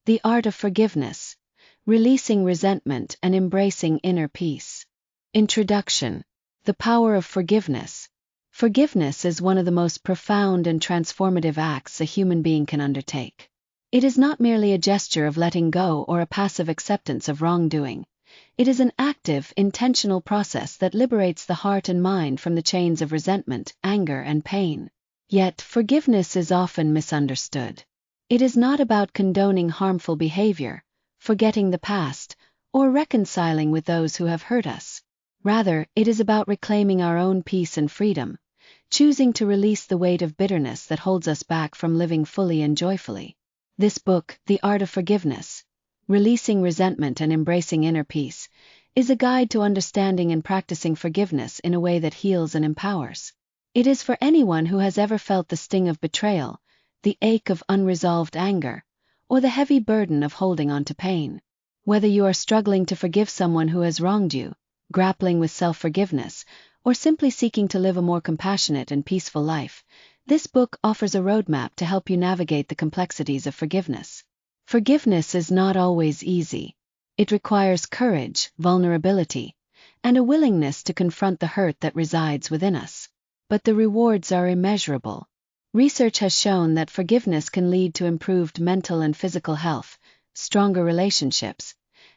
The Art of Forgiveness, Releasing Resentment and Embracing Inner Peace. Introduction. The Power of Forgiveness. Forgiveness is one of the most profound and transformative acts a human being can undertake. It is not merely a gesture of letting go or a passive acceptance of wrongdoing. It is an active, intentional process that liberates the heart and mind from the chains of resentment, anger, and pain. Yet, forgiveness is often misunderstood. It is not about condoning harmful behavior, forgetting the past, or reconciling with those who have hurt us. Rather, it is about reclaiming our own peace and freedom, choosing to release the weight of bitterness that holds us back from living fully and joyfully. This book, The Art of Forgiveness, Releasing Resentment and Embracing Inner Peace, is a guide to understanding and practicing forgiveness in a way that heals and empowers. It is for anyone who has ever felt the sting of betrayal, the ache of unresolved anger, or the heavy burden of holding on to pain. Whether you are struggling to forgive someone who has wronged you, grappling with self-forgiveness, or simply seeking to live a more compassionate and peaceful life, this book offers a roadmap to help you navigate the complexities of forgiveness. Forgiveness is not always easy. It requires courage, vulnerability, and a willingness to confront the hurt that resides within us. But the rewards are immeasurable. Research has shown that forgiveness can lead to improved mental and physical health, stronger relationships,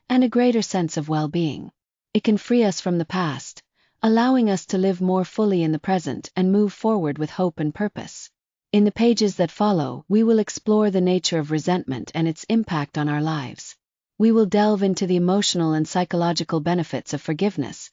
and a greater sense of well-being. It can free us from the past, allowing us to live more fully in the present and move forward with hope and purpose. In the pages that follow, we will explore the nature of resentment and its impact on our lives. We will delve into the emotional and psychological benefits of forgiveness,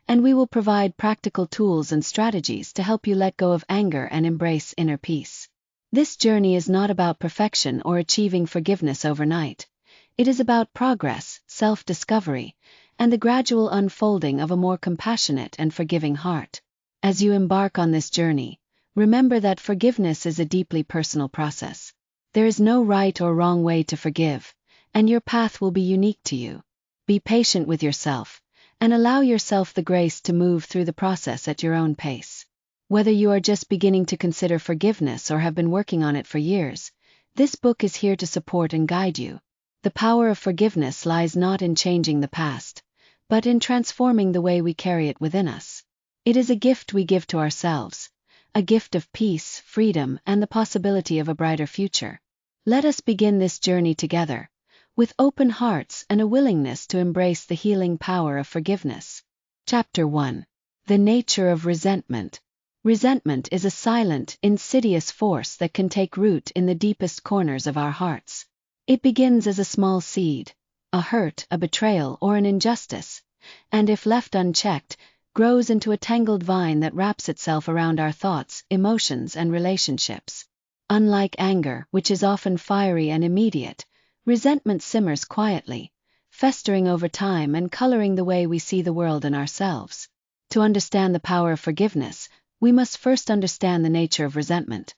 and we will provide practical tools and strategies to help you let go of anger and embrace inner peace. This journey is not about perfection or achieving forgiveness overnight. It is about progress, self-discovery, and the gradual unfolding of a more compassionate and forgiving heart. As you embark on this journey, remember that forgiveness is a deeply personal process. There is no right or wrong way to forgive, and your path will be unique to you. Be patient with yourself, and allow yourself the grace to move through the process at your own pace. Whether you are just beginning to consider forgiveness or have been working on it for years, this book is here to support and guide you. The power of forgiveness lies not in changing the past, but in transforming the way we carry it within us. It is a gift we give to ourselves, a gift of peace, freedom, and the possibility of a brighter future. Let us begin this journey together, with open hearts and a willingness to embrace the healing power of forgiveness. Chapter 1. The Nature of Resentment. Resentment is a silent, insidious force that can take root in the deepest corners of our hearts. It begins as a small seed, a hurt, a betrayal, or an injustice, and if left unchecked, grows into a tangled vine that wraps itself around our thoughts, emotions, and relationships. Unlike anger, which is often fiery and immediate, resentment simmers quietly, festering over time and coloring the way we see the world and ourselves. To understand the power of forgiveness, we must first understand the nature of resentment,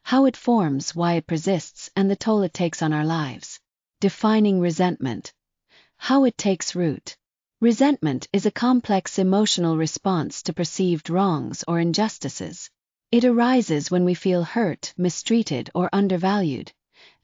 how it forms, why it persists, and the toll it takes on our lives. Defining resentment. How it takes root. Resentment is a complex emotional response to perceived wrongs or injustices. It arises when we feel hurt, mistreated, or undervalued,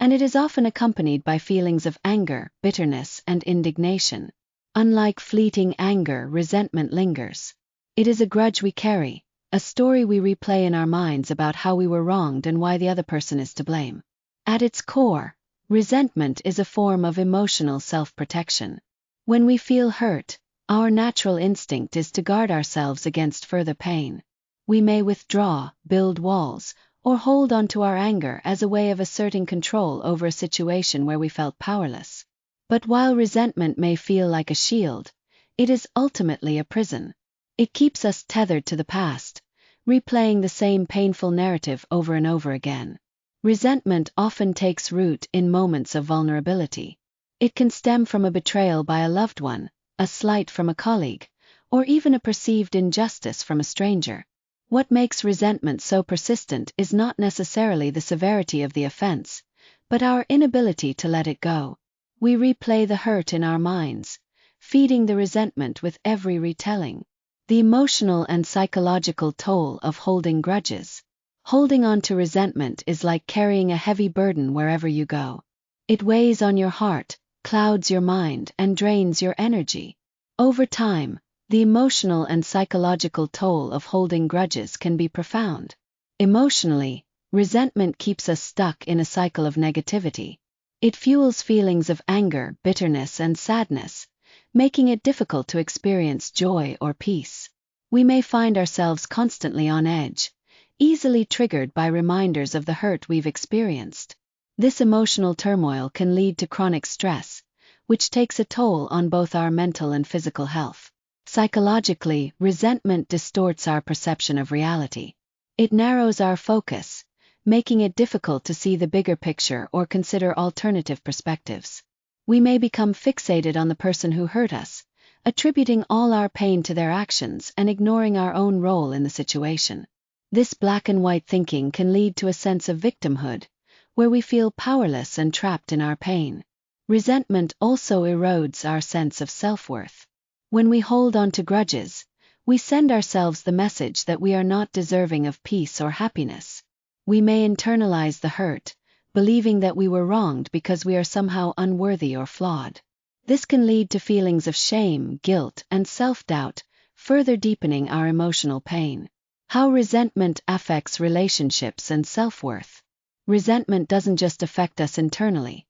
and it is often accompanied by feelings of anger, bitterness, and indignation. Unlike fleeting anger, resentment lingers. It is a grudge we carry, a story we replay in our minds about how we were wronged and why the other person is to blame. At its core, resentment is a form of emotional self-protection. When we feel hurt, our natural instinct is to guard ourselves against further pain. We may withdraw, build walls, or hold on to our anger as a way of asserting control over a situation where we felt powerless. But while resentment may feel like a shield, it is ultimately a prison. It keeps us tethered to the past, replaying the same painful narrative over and over again. Resentment often takes root in moments of vulnerability. It can stem from a betrayal by a loved one, a slight from a colleague, or even a perceived injustice from a stranger. What makes resentment so persistent is not necessarily the severity of the offense, but our inability to let it go. We replay the hurt in our minds, feeding the resentment with every retelling. The emotional and psychological toll of holding grudges. Holding on to resentment is like carrying a heavy burden wherever you go. It weighs on your heart, clouds your mind, and drains your energy. Over time, the emotional and psychological toll of holding grudges can be profound. Emotionally, resentment keeps us stuck in a cycle of negativity. It fuels feelings of anger, bitterness, and sadness, making it difficult to experience joy or peace. We may find ourselves constantly on edge, easily triggered by reminders of the hurt we've experienced. This emotional turmoil can lead to chronic stress, which takes a toll on both our mental and physical health. Psychologically, resentment distorts our perception of reality. It narrows our focus, making it difficult to see the bigger picture or consider alternative perspectives. We may become fixated on the person who hurt us, attributing all our pain to their actions and ignoring our own role in the situation. This black and white thinking can lead to a sense of victimhood, where we feel powerless and trapped in our pain. Resentment also erodes our sense of self-worth. When we hold on to grudges, we send ourselves the message that we are not deserving of peace or happiness. We may internalize the hurt, believing that we were wronged because we are somehow unworthy or flawed. This can lead to feelings of shame, guilt, and self-doubt, further deepening our emotional pain. How resentment affects relationships and self-worth. Resentment doesn't just affect us internally.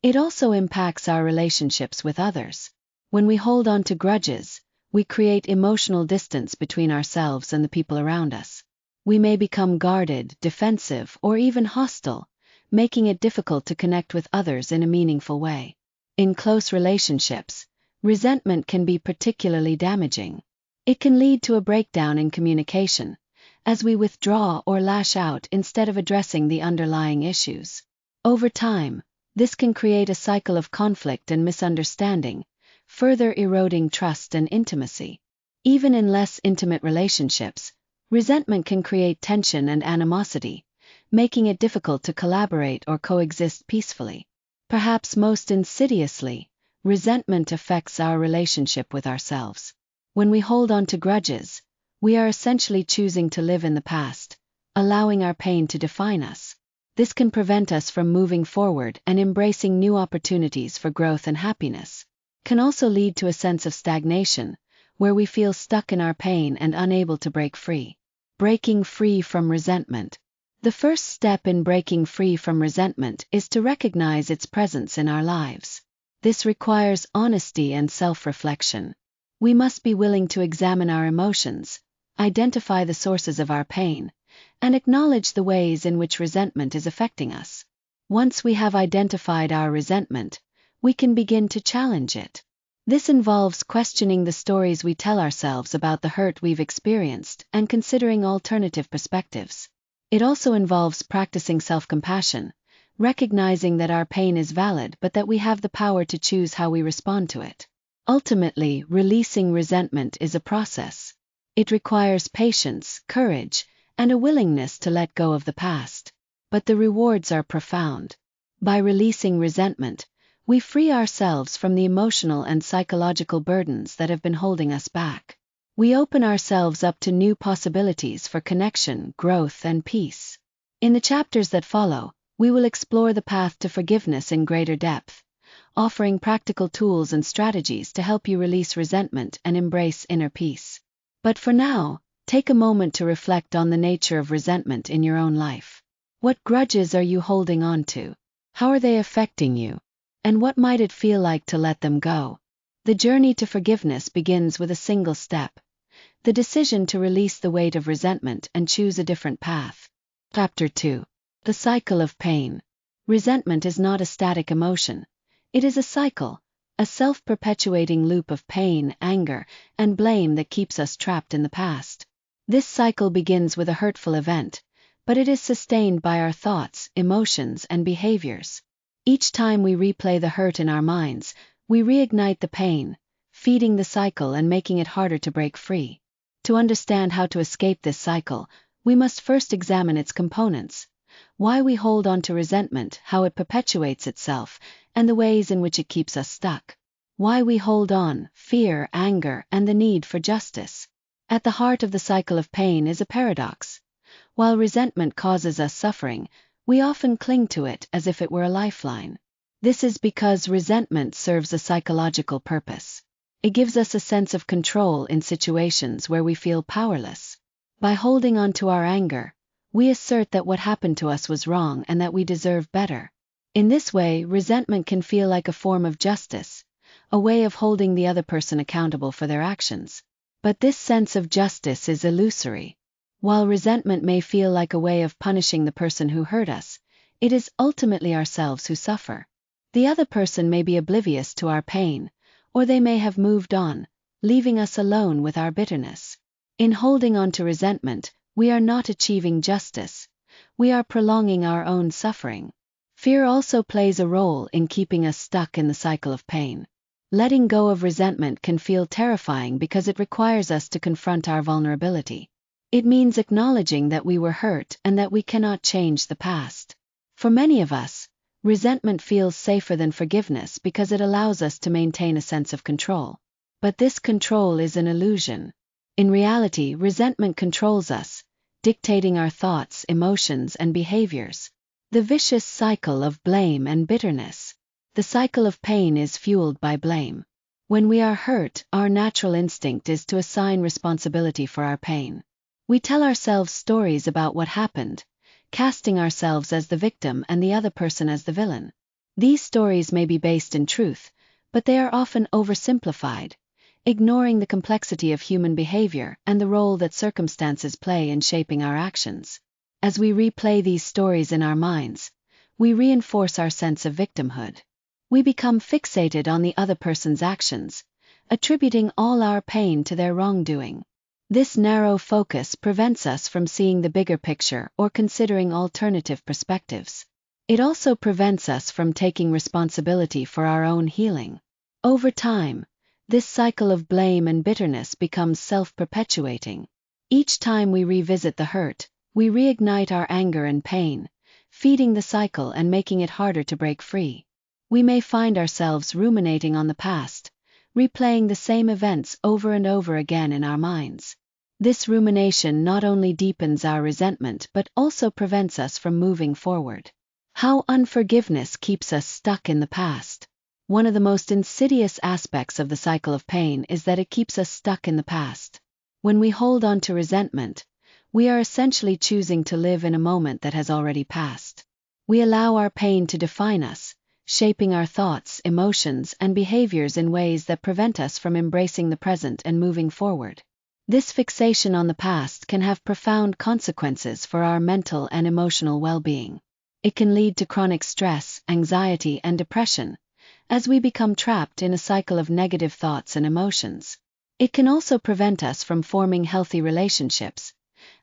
It also impacts our relationships with others. When we hold on to grudges, we create emotional distance between ourselves and the people around us. We may become guarded, defensive, or even hostile, making it difficult to connect with others in a meaningful way. In close relationships, resentment can be particularly damaging. It can lead to a breakdown in communication, as we withdraw or lash out instead of addressing the underlying issues. Over time, this can create a cycle of conflict and misunderstanding, further eroding trust and intimacy. Even in less intimate relationships, resentment can create tension and animosity, making it difficult to collaborate or coexist peacefully. Perhaps most insidiously, resentment affects our relationship with ourselves. When we hold on to grudges, we are essentially choosing to live in the past, allowing our pain to define us. This can prevent us from moving forward and embracing new opportunities for growth and happiness. Can also lead to a sense of stagnation, where we feel stuck in our pain and unable to break free. Breaking free from resentment. The first step in breaking free from resentment is to recognize its presence in our lives. This requires honesty and self-reflection. We must be willing to examine our emotions, identify the sources of our pain, and acknowledge the ways in which resentment is affecting us. Once we have identified our resentment, we can begin to challenge it. This involves questioning the stories we tell ourselves about the hurt we've experienced and considering alternative perspectives. It also involves practicing self-compassion, recognizing that our pain is valid but that we have the power to choose how we respond to it. Ultimately, releasing resentment is a process. It requires patience, courage, and a willingness to let go of the past. But the rewards are profound. By releasing resentment, we free ourselves from the emotional and psychological burdens that have been holding us back. We open ourselves up to new possibilities for connection, growth, and peace. In the chapters that follow, we will explore the path to forgiveness in greater depth, offering practical tools and strategies to help you release resentment and embrace inner peace. But for now, take a moment to reflect on the nature of resentment in your own life. What grudges are you holding on to? How are they affecting you? And what might it feel like to let them go? The journey to forgiveness begins with a single step: the decision to release the weight of resentment and choose a different path. Chapter 2. The cycle of pain. Resentment is not a static emotion. It is a cycle, a self-perpetuating loop of pain, anger, and blame that keeps us trapped in the past. This cycle begins with a hurtful event, but it is sustained by our thoughts, emotions, and behaviors. Each time we replay the hurt in our minds, we reignite the pain, feeding the cycle and making it harder to break free. To understand how to escape this cycle, we must first examine its components: why we hold on to resentment, how it perpetuates itself, and the ways in which it keeps us stuck. Why we hold on: fear, anger, and the need for justice. At the heart of the cycle of pain is a paradox. While resentment causes us suffering, we often cling to it as if it were a lifeline. This is because resentment serves a psychological purpose. It gives us a sense of control in situations where we feel powerless. By holding on to our anger, we assert that what happened to us was wrong and that we deserve better. In this way, resentment can feel like a form of justice, a way of holding the other person accountable for their actions. But this sense of justice is illusory. While resentment may feel like a way of punishing the person who hurt us, it is ultimately ourselves who suffer. The other person may be oblivious to our pain, or they may have moved on, leaving us alone with our bitterness. In holding on to resentment, we are not achieving justice. We are prolonging our own suffering. Fear also plays a role in keeping us stuck in the cycle of pain. Letting go of resentment can feel terrifying because it requires us to confront our vulnerability. It means acknowledging that we were hurt and that we cannot change the past. For many of us, resentment feels safer than forgiveness because it allows us to maintain a sense of control. But this control is an illusion. In reality, resentment controls us, dictating our thoughts, emotions, and behaviors. The vicious cycle of blame and bitterness. The cycle of pain is fueled by blame. When we are hurt, our natural instinct is to assign responsibility for our pain. We tell ourselves stories about what happened, casting ourselves as the victim and the other person as the villain. These stories may be based in truth, but they are often oversimplified, ignoring the complexity of human behavior and the role that circumstances play in shaping our actions. As we replay these stories in our minds, we reinforce our sense of victimhood. We become fixated on the other person's actions, attributing all our pain to their wrongdoing. This narrow focus prevents us from seeing the bigger picture or considering alternative perspectives. It also prevents us from taking responsibility for our own healing. Over time, this cycle of blame and bitterness becomes self-perpetuating. Each time we revisit the hurt, we reignite our anger and pain, feeding the cycle and making it harder to break free. We may find ourselves ruminating on the past, replaying the same events over and over again in our minds. This rumination not only deepens our resentment but also prevents us from moving forward. How unforgiveness keeps us stuck in the past. One of the most insidious aspects of the cycle of pain is that it keeps us stuck in the past. When we hold on to resentment, we are essentially choosing to live in a moment that has already passed. We allow our pain to define us, shaping our thoughts, emotions, and behaviors in ways that prevent us from embracing the present and moving forward. This fixation on the past can have profound consequences for our mental and emotional well-being. It can lead to chronic stress, anxiety, and depression, as we become trapped in a cycle of negative thoughts and emotions. It can also prevent us from forming healthy relationships,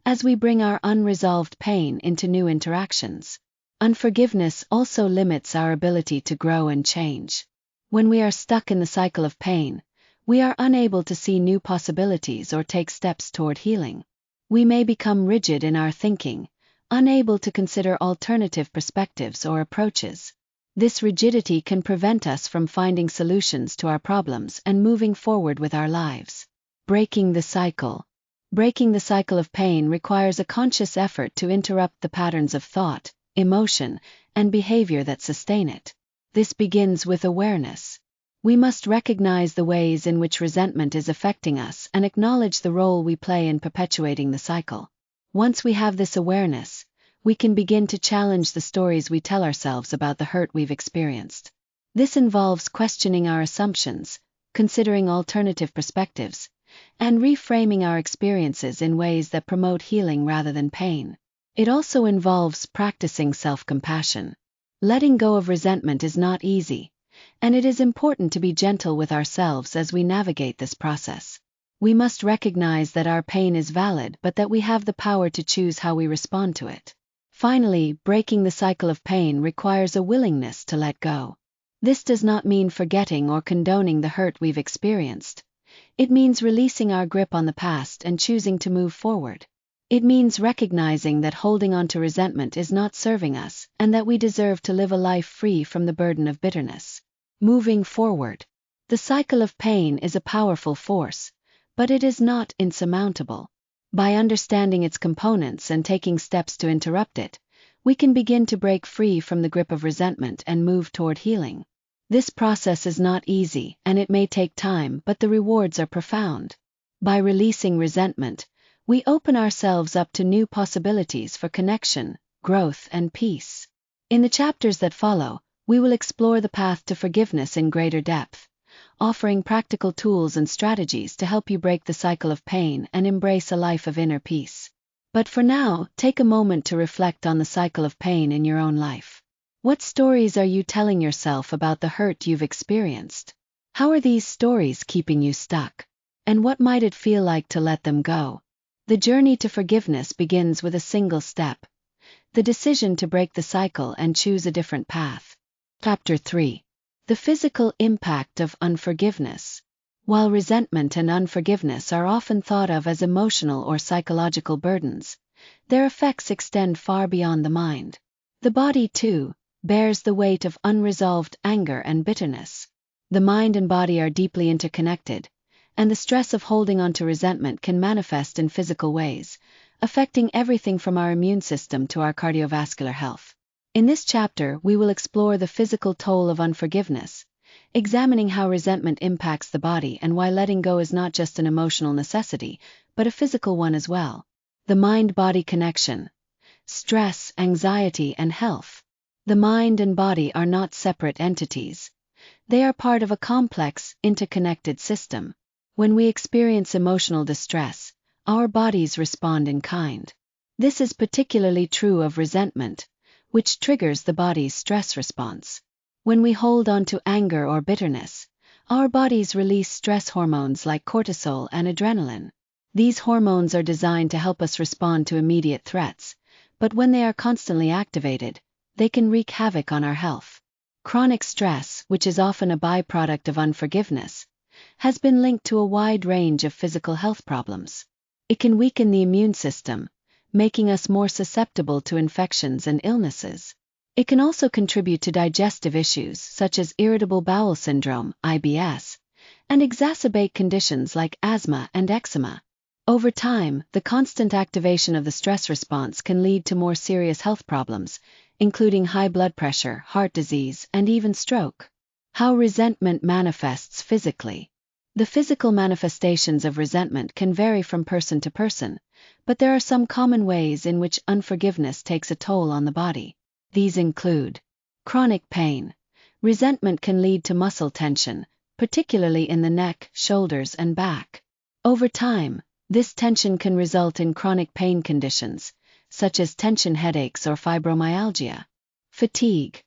as we bring our unresolved pain into new interactions. Unforgiveness also limits our ability to grow and change. When we are stuck in the cycle of pain, we are unable to see new possibilities or take steps toward healing. We may become rigid in our thinking, unable to consider alternative perspectives or approaches. This rigidity can prevent us from finding solutions to our problems and moving forward with our lives. Breaking the cycle. Breaking the cycle of pain requires a conscious effort to interrupt the patterns of thought, emotion, and behavior that sustain it. This begins with awareness. We must recognize the ways in which resentment is affecting us and acknowledge the role we play in perpetuating the cycle. Once we have this awareness, we can begin to challenge the stories we tell ourselves about the hurt we've experienced. This involves questioning our assumptions, considering alternative perspectives, and reframing our experiences in ways that promote healing rather than pain. It also involves practicing self-compassion. Letting go of resentment is not easy, and it is important to be gentle with ourselves as we navigate this process. We must recognize that our pain is valid but that we have the power to choose how we respond to it. Finally, breaking the cycle of pain requires a willingness to let go. This does not mean forgetting or condoning the hurt we've experienced. It means releasing our grip on the past and choosing to move forward. It means recognizing that holding on to resentment is not serving us and that we deserve to live a life free from the burden of bitterness. Moving forward. The cycle of pain is a powerful force, but it is not insurmountable. By understanding its components and taking steps to interrupt it, we can begin to break free from the grip of resentment and move toward healing. This process is not easy, and it may take time, but the rewards are profound. By releasing resentment, we open ourselves up to new possibilities for connection, growth, and peace. In the chapters that follow, we will explore the path to forgiveness in greater depth, offering practical tools and strategies to help you break the cycle of pain and embrace a life of inner peace. But for now, take a moment to reflect on the cycle of pain in your own life. What stories are you telling yourself about the hurt you've experienced? How are these stories keeping you stuck? And what might it feel like to let them go? The journey to forgiveness begins with a single step: the decision to break the cycle and choose a different path. Chapter 3. The physical impact of unforgiveness. While resentment and unforgiveness are often thought of as emotional or psychological burdens, their effects extend far beyond the mind. The body, too, bears the weight of unresolved anger and bitterness. The mind and body are deeply interconnected, and the stress of holding on to resentment can manifest in physical ways, affecting everything from our immune system to our cardiovascular health. In this chapter, we will explore the physical toll of unforgiveness, examining how resentment impacts the body and why letting go is not just an emotional necessity, but a physical one as well. The mind-body connection. Stress, anxiety, and health. The mind and body are not separate entities. They are part of a complex, interconnected system. When we experience emotional distress, our bodies respond in kind. This is particularly true of resentment, which triggers the body's stress response. When we hold on to anger or bitterness, our bodies release stress hormones like cortisol and adrenaline. These hormones are designed to help us respond to immediate threats, but when they are constantly activated, they can wreak havoc on our health. Chronic stress, which is often a byproduct of unforgiveness, has been linked to a wide range of physical health problems. It can weaken the immune system, making us more susceptible to infections and illnesses. It can also contribute to digestive issues such as irritable bowel syndrome, IBS, and exacerbate conditions like asthma and eczema. Over time, the constant activation of the stress response can lead to more serious health problems, including high blood pressure, heart disease, and even stroke. How resentment manifests physically. The physical manifestations of resentment can vary from person to person, but there are some common ways in which unforgiveness takes a toll on the body. These include chronic pain. Resentment can lead to muscle tension, particularly in the neck, shoulders, and back. Over time, this tension can result in chronic pain conditions, such as tension headaches or fibromyalgia. Fatigue.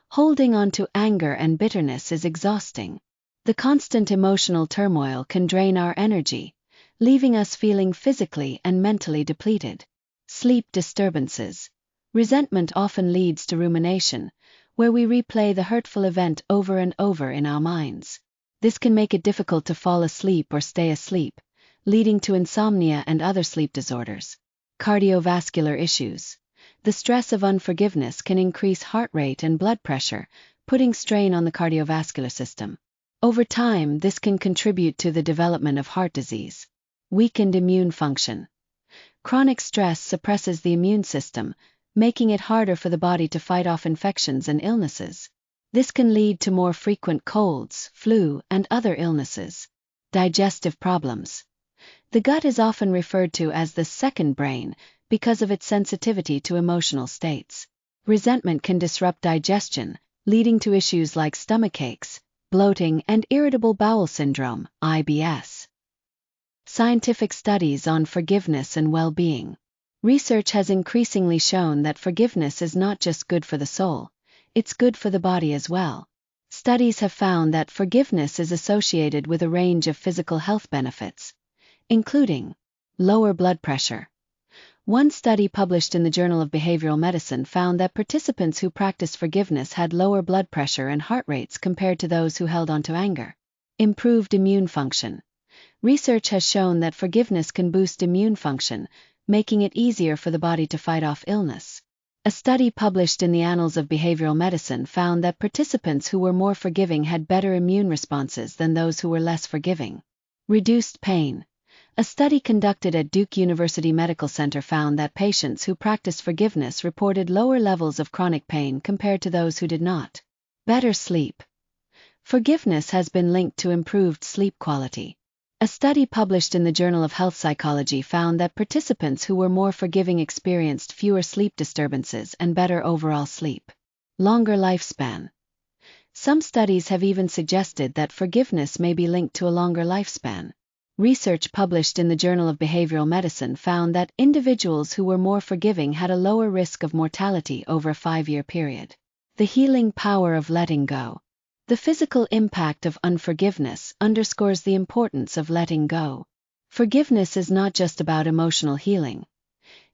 Holding on to anger and bitterness is exhausting. The constant emotional turmoil can drain our energy, leaving us feeling physically and mentally depleted. Sleep disturbances. Resentment often leads to rumination, where we replay the hurtful event over and over in our minds. This can make it difficult to fall asleep or stay asleep, leading to insomnia and other sleep disorders. Cardiovascular issues. The stress of unforgiveness can increase heart rate and blood pressure, putting strain on the cardiovascular system. Over time, this can contribute to the development of heart disease. Weakened immune function. Chronic stress suppresses the immune system, making it harder for the body to fight off infections and illnesses. This can lead to more frequent colds, flu, and other illnesses. Digestive problems. The gut is often referred to as the second brain because of its sensitivity to emotional states. Resentment can disrupt digestion, leading to issues like stomachaches, bloating, and irritable bowel syndrome, IBS. Scientific studies on forgiveness and well-being. Research has increasingly shown that forgiveness is not just good for the soul, it's good for the body as well. Studies have found that forgiveness is associated with a range of physical health benefits, including lower blood pressure. One study published in the Journal of Behavioral Medicine found that participants who practiced forgiveness had lower blood pressure and heart rates compared to those who held on to anger. Improved immune function. Research has shown that forgiveness can boost immune function, making it easier for the body to fight off illness. A study published in the Annals of Behavioral Medicine found that participants who were more forgiving had better immune responses than those who were less forgiving. Reduced pain. A study conducted at Duke University Medical Center found that patients who practiced forgiveness reported lower levels of chronic pain compared to those who did not. Better sleep. Forgiveness has been linked to improved sleep quality. A study published in the Journal of Health Psychology found that participants who were more forgiving experienced fewer sleep disturbances and better overall sleep. Longer lifespan. Some studies have even suggested that forgiveness may be linked to a longer lifespan. Research published in the Journal of Behavioral Medicine found that individuals who were more forgiving had a lower risk of mortality over a 5-year period. The healing power of letting go. The physical impact of unforgiveness underscores the importance of letting go. Forgiveness is not just about emotional healing.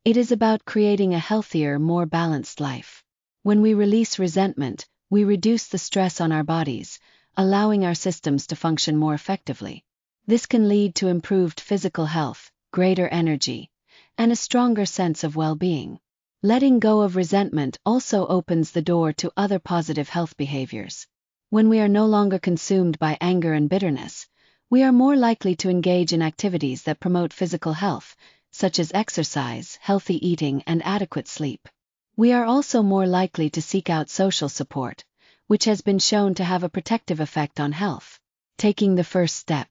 It is about creating a healthier, more balanced life. When we release resentment, we reduce the stress on our bodies, allowing our systems to function more effectively. This can lead to improved physical health, greater energy, and a stronger sense of well-being. Letting go of resentment also opens the door to other positive health behaviors. When we are no longer consumed by anger and bitterness, we are more likely to engage in activities that promote physical health, such as exercise, healthy eating, and adequate sleep. We are also more likely to seek out social support, which has been shown to have a protective effect on health. Taking the first step.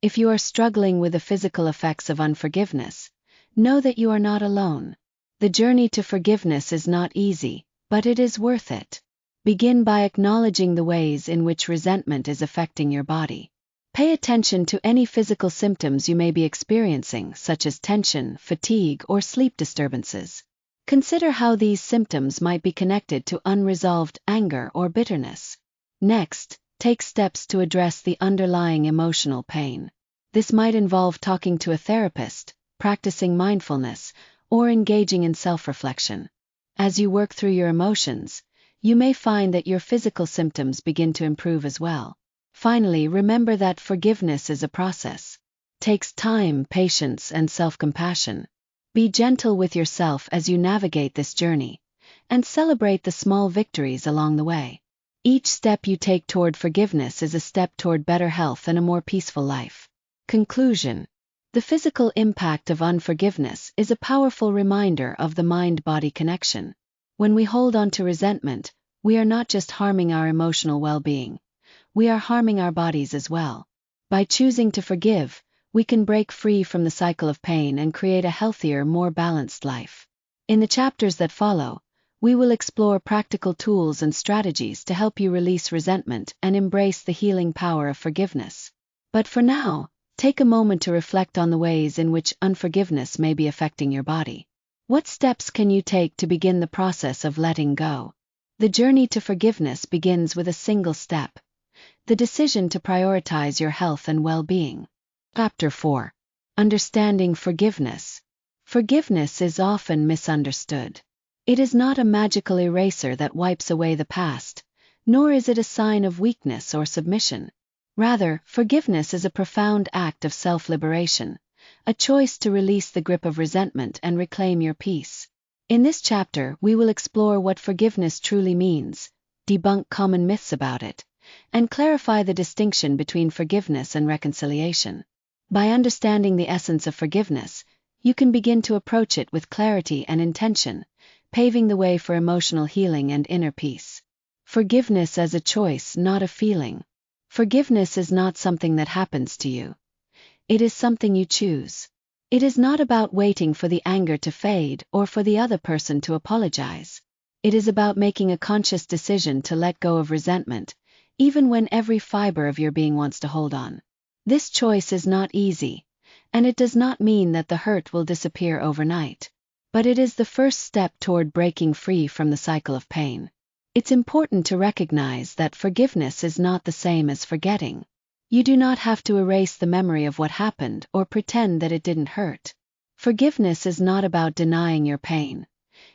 If you are struggling with the physical effects of unforgiveness, know that you are not alone. The journey to forgiveness is not easy, but it is worth it. Begin by acknowledging the ways in which resentment is affecting your body. Pay attention to any physical symptoms you may be experiencing, such as tension, fatigue, or sleep disturbances. Consider how these symptoms might be connected to unresolved anger or bitterness. Next, take steps to address the underlying emotional pain. This might involve talking to a therapist, practicing mindfulness, or engaging in self-reflection. As you work through your emotions, you may find that your physical symptoms begin to improve as well. Finally, remember that forgiveness is a process. It takes time, patience, and self-compassion. Be gentle with yourself as you navigate this journey, and celebrate the small victories along the way. Each step you take toward forgiveness is a step toward better health and a more peaceful life. Conclusion. The physical impact of unforgiveness is a powerful reminder of the mind-body connection. When we hold on to resentment, we are not just harming our emotional well-being, we are harming our bodies as well. By choosing to forgive, we can break free from the cycle of pain and create a healthier, more balanced life. In the chapters that follow, we will explore practical tools and strategies to help you release resentment and embrace the healing power of forgiveness. But for now, take a moment to reflect on the ways in which unforgiveness may be affecting your body. What steps can you take to begin the process of letting go? The journey to forgiveness begins with a single step: the decision to prioritize your health and well-being. Chapter 4. Understanding forgiveness. Forgiveness is often misunderstood. It is not a magical eraser that wipes away the past, nor is it a sign of weakness or submission. Rather, forgiveness is a profound act of self-liberation, a choice to release the grip of resentment and reclaim your peace. In this chapter, we will explore what forgiveness truly means, debunk common myths about it, and clarify the distinction between forgiveness and reconciliation. By understanding the essence of forgiveness, you can begin to approach it with clarity and intention, paving the way for emotional healing and inner peace. Forgiveness as a choice, not a feeling. Forgiveness is not something that happens to you. It is something you choose. It is not about waiting for the anger to fade or for the other person to apologize. It is about making a conscious decision to let go of resentment, even when every fiber of your being wants to hold on. This choice is not easy, and it does not mean that the hurt will disappear overnight. But it is the first step toward breaking free from the cycle of pain. It's important to recognize that forgiveness is not the same as forgetting. You do not have to erase the memory of what happened or pretend that it didn't hurt. Forgiveness is not about denying your pain.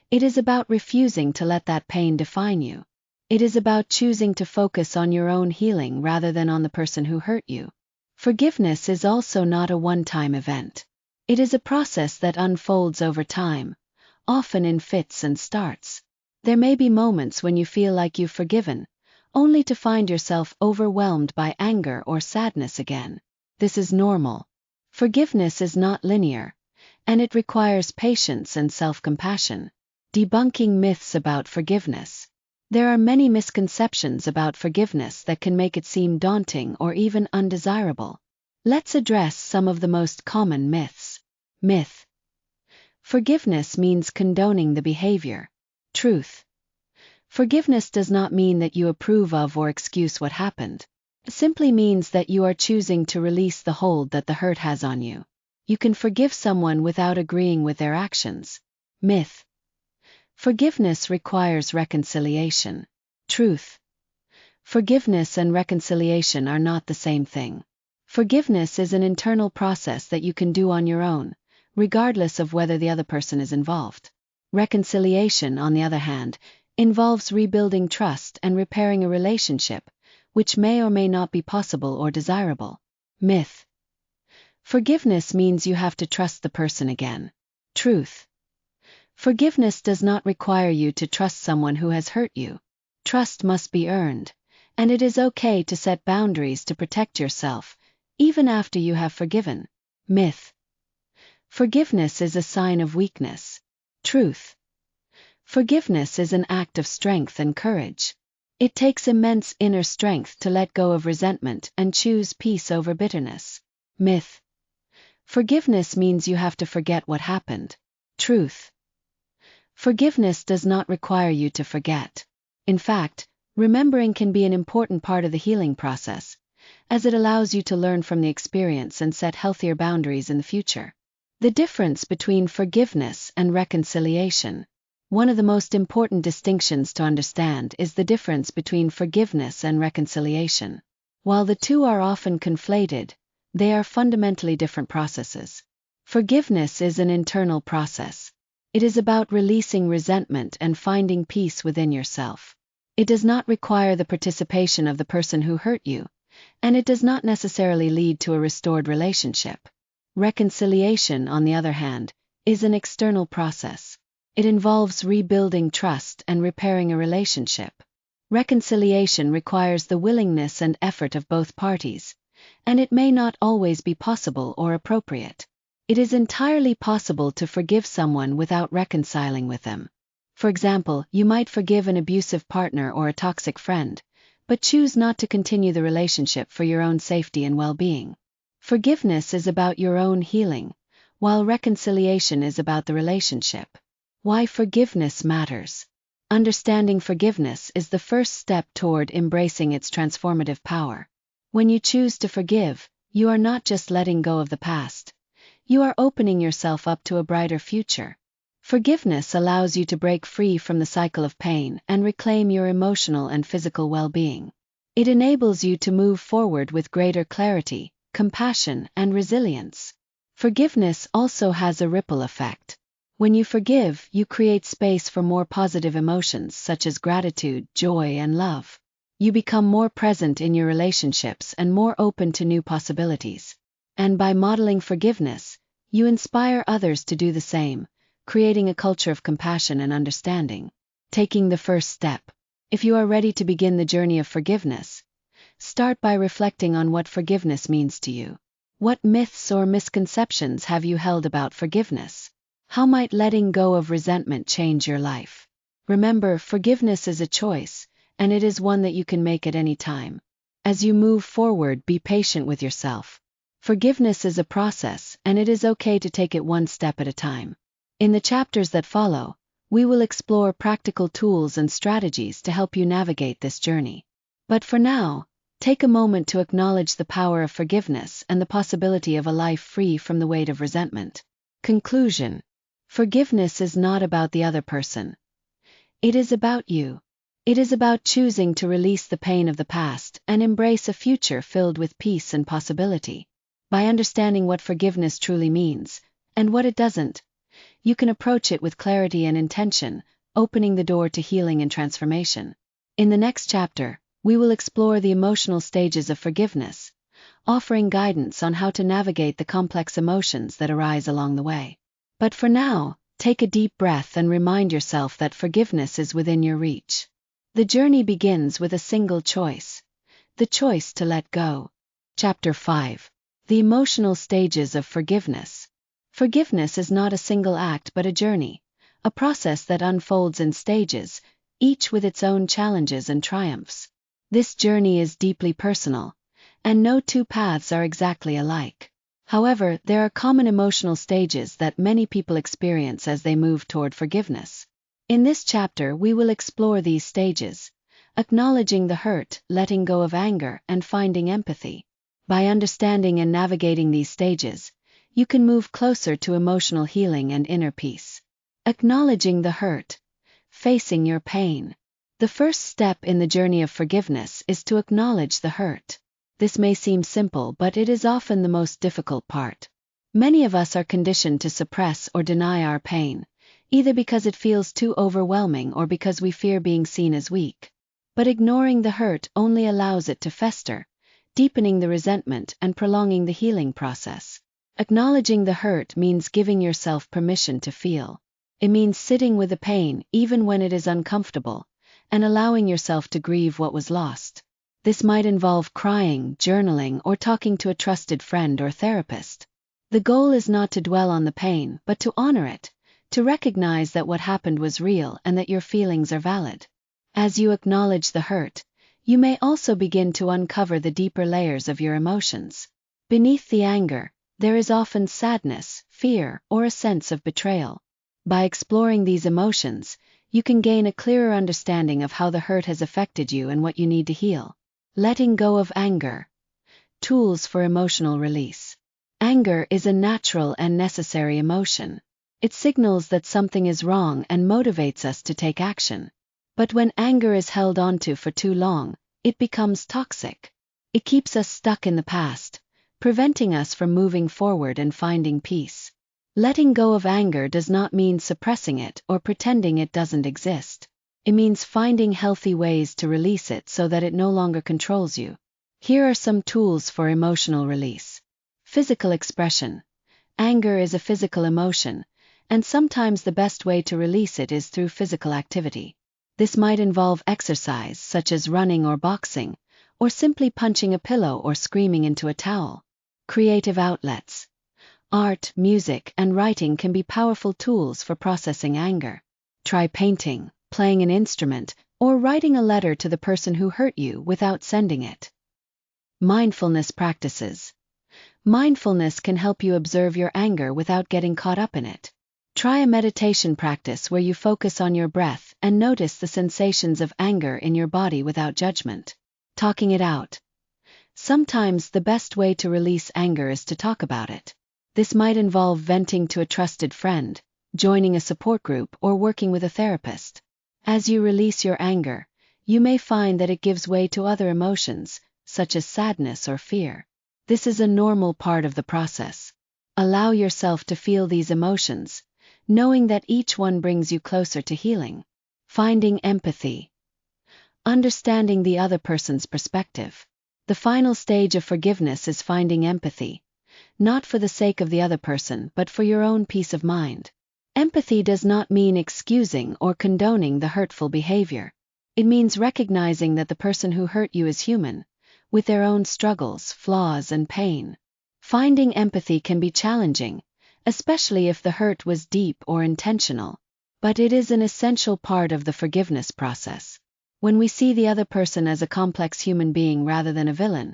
It is about refusing to let that pain define you. It is about choosing to focus on your own healing rather than on the person who hurt you. Forgiveness is also not a one-time event. It is a process that unfolds over time, often in fits and starts. There may be moments when you feel like you've forgiven, only to find yourself overwhelmed by anger or sadness again. This is normal. Forgiveness is not linear, and it requires patience and self-compassion. Debunking myths about forgiveness. There are many misconceptions about forgiveness that can make it seem daunting or even undesirable. Let's address some of the most common myths. Myth: forgiveness means condoning the behavior. Truth: forgiveness does not mean that you approve of or excuse what happened. It simply means that you are choosing to release the hold that the hurt has on you. You can forgive someone without agreeing with their actions. Myth: forgiveness requires reconciliation. Truth: forgiveness and reconciliation are not the same thing. Forgiveness is an internal process that you can do on your own, regardless of whether the other person is involved. Reconciliation, on the other hand, involves rebuilding trust and repairing a relationship, which may or may not be possible or desirable. Myth: forgiveness means you have to trust the person again. Truth: forgiveness does not require you to trust someone who has hurt you. Trust must be earned, and it is okay to set boundaries to protect yourself, even after you have forgiven. Myth: forgiveness is a sign of weakness. Truth: forgiveness is an act of strength and courage. It takes immense inner strength to let go of resentment and choose peace over bitterness. Myth: forgiveness means you have to forget what happened. Truth: forgiveness does not require you to forget. In fact, remembering can be an important part of the healing process, as it allows you to learn from the experience and set healthier boundaries in the future. The difference between forgiveness and reconciliation. One of the most important distinctions to understand is the difference between forgiveness and reconciliation. While the two are often conflated, they are fundamentally different processes. Forgiveness is an internal process. It is about releasing resentment and finding peace within yourself. It does not require the participation of the person who hurt you, and it does not necessarily lead to a restored relationship. Reconciliation, on the other hand, is an external process. It involves rebuilding trust and repairing a relationship. Reconciliation requires the willingness and effort of both parties, and it may not always be possible or appropriate. It is entirely possible to forgive someone without reconciling with them. For example, you might forgive an abusive partner or a toxic friend, but choose not to continue the relationship for your own safety and well-being. Forgiveness is about your own healing, while reconciliation is about the relationship. Why forgiveness matters. Understanding forgiveness is the first step toward embracing its transformative power. When you choose to forgive, you are not just letting go of the past. You are opening yourself up to a brighter future. Forgiveness allows you to break free from the cycle of pain and reclaim your emotional and physical well-being. It enables you to move forward with greater clarity, compassion, and resilience. Forgiveness also has a ripple effect. When you forgive, you create space for more positive emotions such as gratitude, joy, and love. You become more present in your relationships and more open to new possibilities. And by modeling forgiveness, you inspire others to do the same, creating a culture of compassion and understanding. Taking the first step. If you are ready to begin the journey of forgiveness, start by reflecting on what forgiveness means to you. What myths or misconceptions have you held about forgiveness? How might letting go of resentment change your life? Remember, forgiveness is a choice, and it is one that you can make at any time. As you move forward, be patient with yourself. Forgiveness is a process, and it is okay to take it one step at a time. In the chapters that follow, we will explore practical tools and strategies to help you navigate this journey. But for now, take a moment to acknowledge the power of forgiveness and the possibility of a life free from the weight of resentment. Conclusion. Forgiveness is not about the other person. It is about you. It is about choosing to release the pain of the past and embrace a future filled with peace and possibility. By understanding what forgiveness truly means, and what it doesn't, you can approach it with clarity and intention, opening the door to healing and transformation. In the next chapter, we will explore the emotional stages of forgiveness, offering guidance on how to navigate the complex emotions that arise along the way. But for now, take a deep breath and remind yourself that forgiveness is within your reach. The journey begins with a single choice: the choice to let go. Chapter 5. The emotional stages of forgiveness. Forgiveness is not a single act but a journey, a process that unfolds in stages, each with its own challenges and triumphs. This journey is deeply personal, and no two paths are exactly alike. However, there are common emotional stages that many people experience as they move toward forgiveness. In this chapter, we will explore these stages, acknowledging the hurt, letting go of anger, and finding empathy. By understanding and navigating these stages, you can move closer to emotional healing and inner peace. Acknowledging the hurt, facing your pain. The first step in the journey of forgiveness is to acknowledge the hurt. This may seem simple, but it is often the most difficult part. Many of us are conditioned to suppress or deny our pain, either because it feels too overwhelming or because we fear being seen as weak. But ignoring the hurt only allows it to fester, deepening the resentment and prolonging the healing process. Acknowledging the hurt means giving yourself permission to feel. It means sitting with the pain even when it is uncomfortable, and allowing yourself to grieve what was lost. This might involve crying, journaling, or talking to a trusted friend or therapist. The goal is not to dwell on the pain, but to honor it, to recognize that what happened was real and that your feelings are valid. As you acknowledge the hurt, you may also begin to uncover the deeper layers of your emotions. Beneath the anger, there is often sadness, fear, or a sense of betrayal. By exploring these emotions, you can gain a clearer understanding of how the hurt has affected you and what you need to heal. Letting go of anger. Tools for emotional release. Anger is a natural and necessary emotion. It signals that something is wrong and motivates us to take action. But when anger is held onto for too long, it becomes toxic. It keeps us stuck in the past, preventing us from moving forward and finding peace. Letting go of anger does not mean suppressing it or pretending it doesn't exist. It means finding healthy ways to release it so that it no longer controls you. Here are some tools for emotional release. Physical expression. Anger is a physical emotion, and sometimes the best way to release it is through physical activity. This might involve exercise such as running or boxing, or simply punching a pillow or screaming into a towel. Creative outlets. Art, music, and writing can be powerful tools for processing anger. Try painting, playing an instrument, or writing a letter to the person who hurt you without sending it. Mindfulness practices. Mindfulness can help you observe your anger without getting caught up in it. Try a meditation practice where you focus on your breath and notice the sensations of anger in your body without judgment. Talking it out. Sometimes the best way to release anger is to talk about it. This might involve venting to a trusted friend, joining a support group, or working with a therapist. As you release your anger, you may find that it gives way to other emotions, such as sadness or fear. This is a normal part of the process. Allow yourself to feel these emotions, knowing that each one brings you closer to healing. Finding empathy. Understanding the other person's perspective. The final stage of forgiveness is finding empathy, not for the sake of the other person but for your own peace of mind. Empathy does not mean excusing or condoning the hurtful behavior. It means recognizing that the person who hurt you is human, with their own struggles, flaws, and pain. Finding empathy can be challenging, especially if the hurt was deep or intentional, but it is an essential part of the forgiveness process. When we see the other person as a complex human being rather than a villain,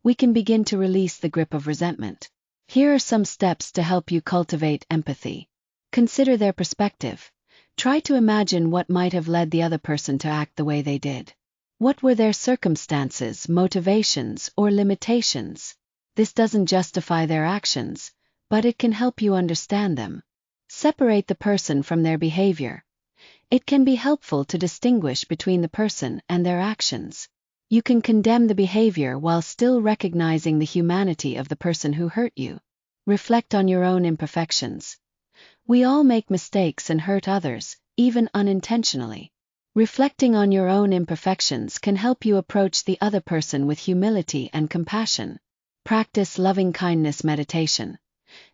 we can begin to release the grip of resentment. Here are some steps to help you cultivate empathy. Consider their perspective. Try to imagine what might have led the other person to act the way they did. What were their circumstances, motivations, or limitations? This doesn't justify their actions, but it can help you understand them. Separate the person from their behavior. It can be helpful to distinguish between the person and their actions. You can condemn the behavior while still recognizing the humanity of the person who hurt you. Reflect on your own imperfections. We all make mistakes and hurt others, even unintentionally. Reflecting on your own imperfections can help you approach the other person with humility and compassion. Practice loving-kindness meditation.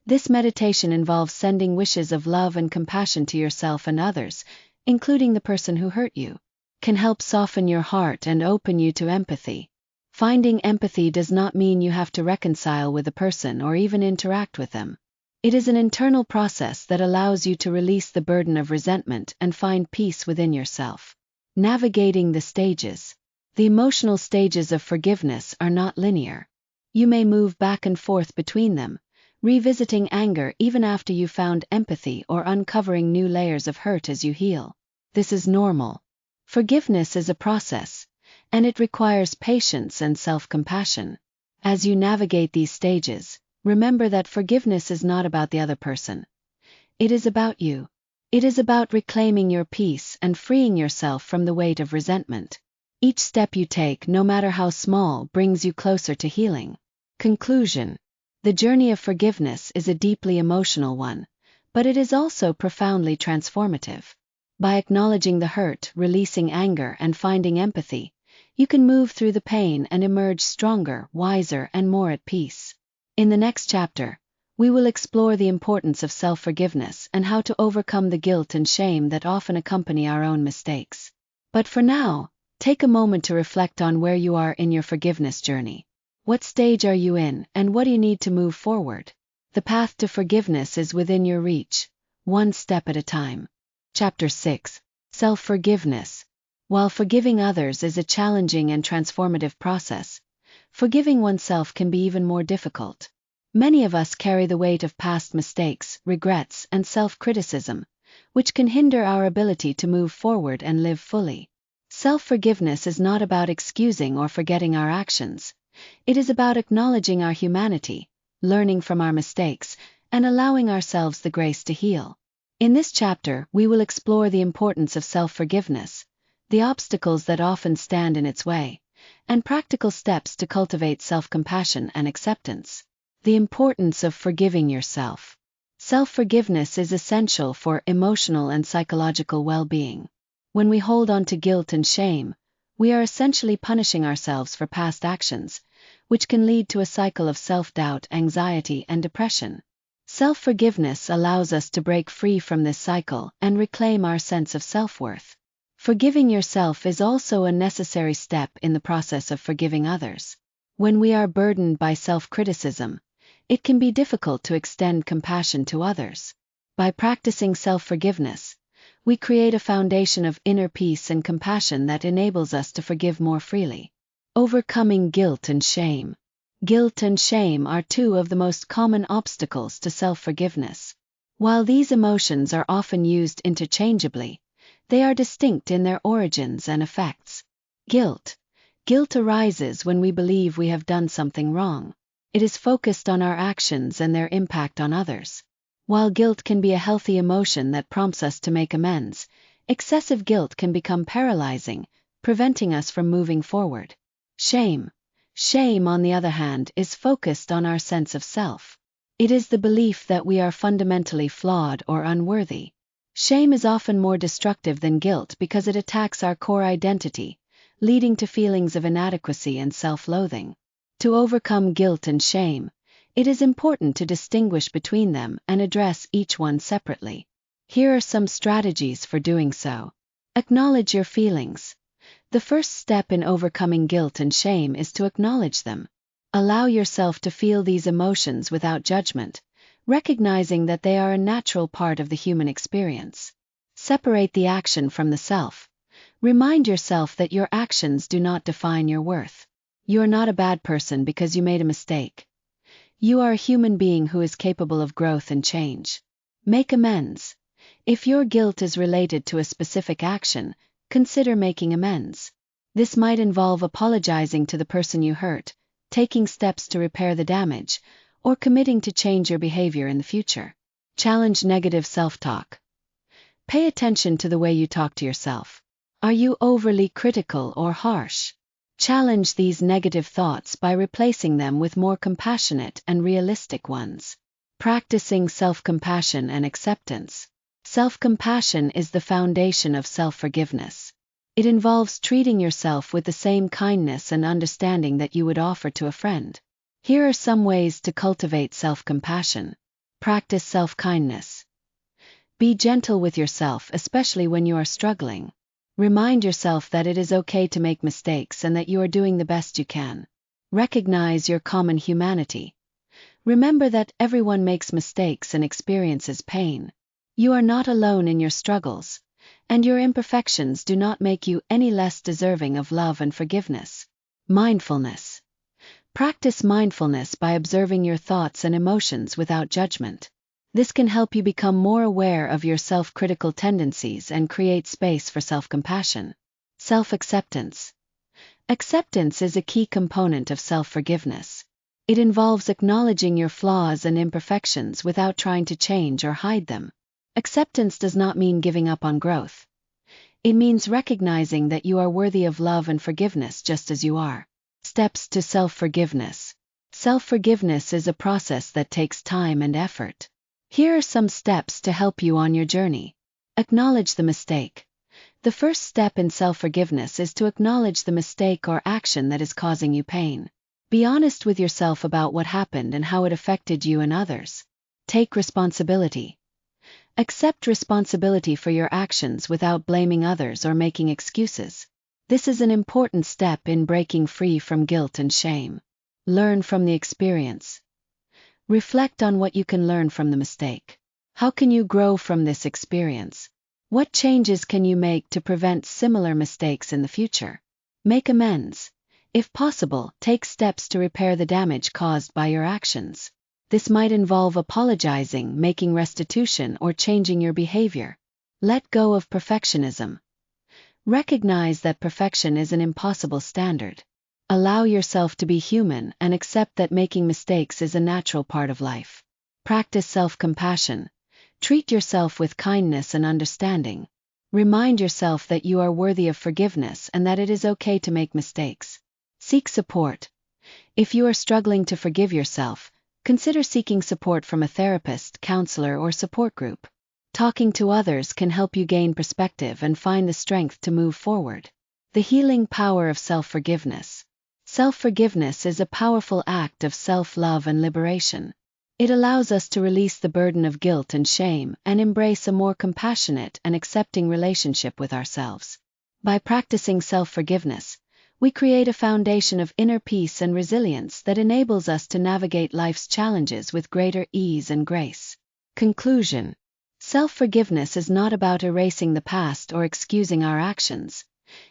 This meditation involves sending wishes of love and compassion to yourself and others, including the person who hurt you. Can help soften your heart and open you to empathy. Finding empathy does not mean you have to reconcile with a person or even interact with them. It is an internal process that allows you to release the burden of resentment and find peace within yourself. Navigating the stages. The emotional stages of forgiveness are not linear. You may move back and forth between them, revisiting anger even after you found empathy or uncovering new layers of hurt as you heal. This is normal. Forgiveness is a process, and it requires patience and self-compassion. As you navigate these stages, remember that forgiveness is not about the other person. It is about you. It is about reclaiming your peace and freeing yourself from the weight of resentment. Each step you take, no matter how small, brings you closer to healing. Conclusion. The journey of forgiveness is a deeply emotional one, but it is also profoundly transformative. By acknowledging the hurt, releasing anger, and finding empathy, you can move through the pain and emerge stronger, wiser, and more at peace. In the next chapter, we will explore the importance of self-forgiveness and how to overcome the guilt and shame that often accompany our own mistakes. But for now, take a moment to reflect on where you are in your forgiveness journey. What stage are you in, and what do you need to move forward? The path to forgiveness is within your reach, one step at a time. Chapter 6. Self-forgiveness. While forgiving others is a challenging and transformative process, forgiving oneself can be even more difficult. Many of us carry the weight of past mistakes, regrets, and self-criticism, which can hinder our ability to move forward and live fully. Self-forgiveness is not about excusing or forgetting our actions. It is about acknowledging our humanity, learning from our mistakes, and allowing ourselves the grace to heal. In this chapter, we will explore the importance of self-forgiveness, the obstacles that often stand in its way, and practical steps to cultivate self-compassion and acceptance. The importance of forgiving yourself. Self-forgiveness is essential for emotional and psychological well-being. When we hold on to guilt and shame, we are essentially punishing ourselves for past actions, which can lead to a cycle of self-doubt, anxiety, and depression. Self-forgiveness allows us to break free from this cycle and reclaim our sense of self-worth. Forgiving yourself is also a necessary step in the process of forgiving others. When we are burdened by self-criticism, it can be difficult to extend compassion to others. By practicing self-forgiveness, we create a foundation of inner peace and compassion that enables us to forgive more freely. Overcoming guilt and shame. Guilt and shame are two of the most common obstacles to self-forgiveness. While these emotions are often used interchangeably, they are distinct in their origins and effects. Guilt. Guilt arises when we believe we have done something wrong. It is focused on our actions and their impact on others. While guilt can be a healthy emotion that prompts us to make amends, excessive guilt can become paralyzing, preventing us from moving forward. Shame. Shame, on the other hand, is focused on our sense of self. It is the belief that we are fundamentally flawed or unworthy. Shame is often more destructive than guilt because it attacks our core identity, leading to feelings of inadequacy and self-loathing. To overcome guilt and shame, it is important to distinguish between them and address each one separately. Here are some strategies for doing so. Acknowledge your feelings. The first step in overcoming guilt and shame is to acknowledge them. Allow yourself to feel these emotions without judgment, recognizing that they are a natural part of the human experience. Separate the action from the self. Remind yourself that your actions do not define your worth. You are not a bad person because you made a mistake. You are a human being who is capable of growth and change. Make amends. If your guilt is related to a specific action, consider making amends. This might involve apologizing to the person you hurt, taking steps to repair the damage, or committing to change your behavior in the future. Challenge negative self-talk. Pay attention to the way you talk to yourself. Are you overly critical or harsh? Challenge these negative thoughts by replacing them with more compassionate and realistic ones. Practicing self-compassion and acceptance. Self-compassion is the foundation of self-forgiveness. It involves treating yourself with the same kindness and understanding that you would offer to a friend. Here are some ways to cultivate self-compassion. Practice self-kindness. Be gentle with yourself, especially when you are struggling. Remind yourself that it is okay to make mistakes and that you are doing the best you can. Recognize your common humanity. Remember that everyone makes mistakes and experiences pain. You are not alone in your struggles, and your imperfections do not make you any less deserving of love and forgiveness. Mindfulness. Practice mindfulness by observing your thoughts and emotions without judgment. This can help you become more aware of your self-critical tendencies and create space for self-compassion. Self-acceptance. Acceptance is a key component of self-forgiveness. It involves acknowledging your flaws and imperfections without trying to change or hide them. Acceptance does not mean giving up on growth. It means recognizing that you are worthy of love and forgiveness just as you are. Steps to self-forgiveness. Self-forgiveness is a process that takes time and effort. Here are some steps to help you on your journey. Acknowledge the mistake. The first step in self-forgiveness is to acknowledge the mistake or action that is causing you pain. Be honest with yourself about what happened and how it affected you and others. Take responsibility. Accept responsibility for your actions without blaming others or making excuses. This is an important step in breaking free from guilt and shame. Learn from the experience. Reflect on what you can learn from the mistake. How can you grow from this experience? What changes can you make to prevent similar mistakes in the future? Make amends. If possible, take steps to repair the damage caused by your actions. This might involve apologizing, making restitution, or changing your behavior. Let go of perfectionism. Recognize that perfection is an impossible standard. Allow yourself to be human and accept that making mistakes is a natural part of life. Practice self-compassion. Treat yourself with kindness and understanding. Remind yourself that you are worthy of forgiveness and that it is okay to make mistakes. Seek support. If you are struggling to forgive yourself, consider seeking support from a therapist, counselor, or support group. Talking to others can help you gain perspective and find the strength to move forward. The healing power of self-forgiveness. Self-forgiveness is a powerful act of self-love and liberation. It allows us to release the burden of guilt and shame and embrace a more compassionate and accepting relationship with ourselves. By practicing self-forgiveness, we create a foundation of inner peace and resilience that enables us to navigate life's challenges with greater ease and grace. Conclusion. Self-forgiveness is not about erasing the past or excusing our actions.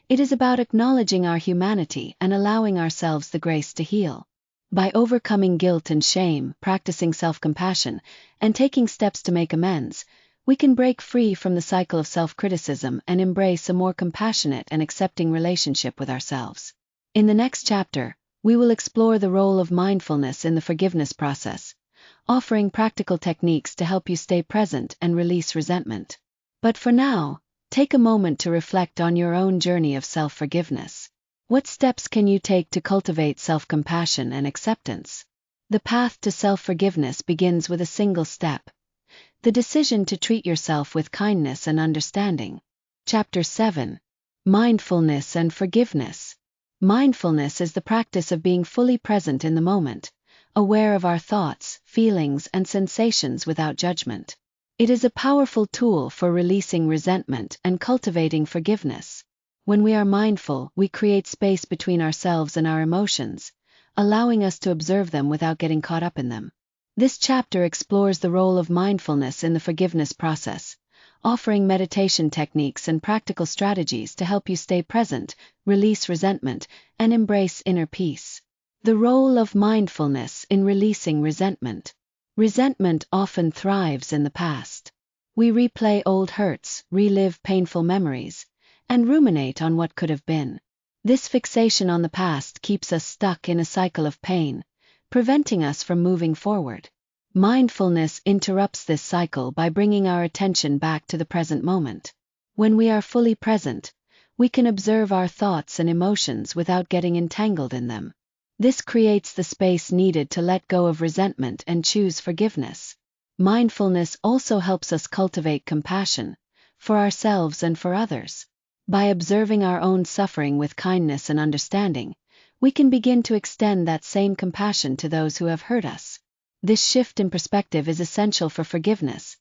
It is about acknowledging our humanity and allowing ourselves the grace to heal. By overcoming guilt and shame, practicing self-compassion, and taking steps to make amends, we can break free from the cycle of self-criticism and embrace a more compassionate and accepting relationship with ourselves. In the next chapter, we will explore the role of mindfulness in the forgiveness process, offering practical techniques to help you stay present and release resentment. But for now, take a moment to reflect on your own journey of self-forgiveness. What steps can you take to cultivate self-compassion and acceptance? The path to self-forgiveness begins with a single step: the decision to treat yourself with kindness and understanding. Chapter 7. Mindfulness and Forgiveness. Mindfulness is the practice of being fully present in the moment, aware of our thoughts, feelings, and sensations without judgment. It is a powerful tool for releasing resentment and cultivating forgiveness. When we are mindful, we create space between ourselves and our emotions, allowing us to observe them without getting caught up in them. This chapter explores the role of mindfulness in the forgiveness process, offering meditation techniques and practical strategies to help you stay present, release resentment, and embrace inner peace. The role of mindfulness in releasing resentment. Resentment often thrives in the past. We replay old hurts, relive painful memories, and ruminate on what could have been. This fixation on the past keeps us stuck in a cycle of pain, preventing us from moving forward. Mindfulness interrupts this cycle by bringing our attention back to the present moment. When we are fully present, we can observe our thoughts and emotions without getting entangled in them. This creates the space needed to let go of resentment and choose forgiveness. Mindfulness also helps us cultivate compassion, for ourselves and for others. By observing our own suffering with kindness and understanding, we can begin to extend that same compassion to those who have hurt us. This shift in perspective is essential for forgiveness,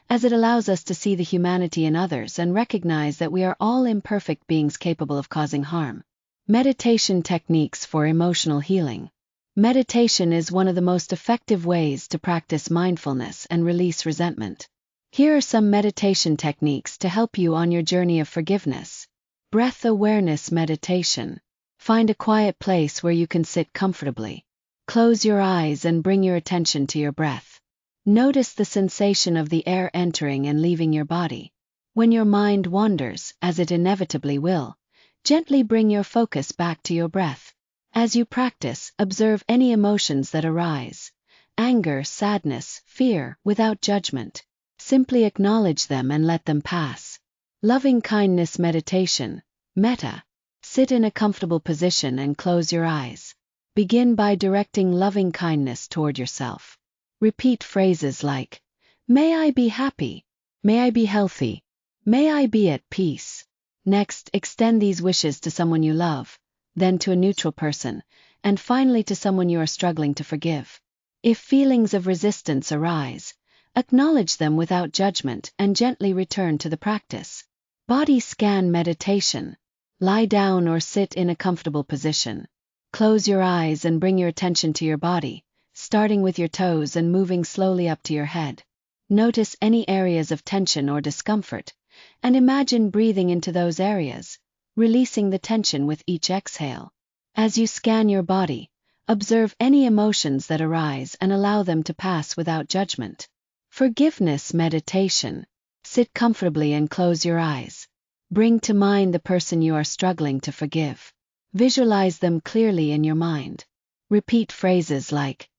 as it allows us to see the humanity in others and recognize that we are all imperfect beings capable of causing harm. Meditation techniques for emotional healing. Meditation is one of the most effective ways to practice mindfulness and release resentment. Here are some meditation techniques to help you on your journey of forgiveness. Breath awareness meditation. Find a quiet place where you can sit comfortably. Close your eyes and bring your attention to your breath. Notice the sensation of the air entering and leaving your body. When your mind wanders, as it inevitably will, gently bring your focus back to your breath. As you practice, observe any emotions that arise. Anger, sadness, fear, without judgment. Simply acknowledge them and let them pass. Loving kindness meditation, metta. Sit in a comfortable position and close your eyes. Begin by directing loving kindness toward yourself. Repeat phrases like, "May I be happy. May I be healthy. May I be at peace." Next, extend these wishes to someone you love, then to a neutral person, and finally to someone you are struggling to forgive. If feelings of resistance arise, acknowledge them without judgment and gently return to the practice. Body scan meditation. Lie down or sit in a comfortable position. Close your eyes and bring your attention to your body, starting with your toes and moving slowly up to your head. Notice any areas of tension or discomfort, and imagine breathing into those areas, releasing the tension with each exhale. As you scan your body, observe any emotions that arise and allow them to pass without judgment. Forgiveness meditation. Sit comfortably and close your eyes. Bring to mind the person you are struggling to forgive. Visualize them clearly in your mind. Repeat phrases like,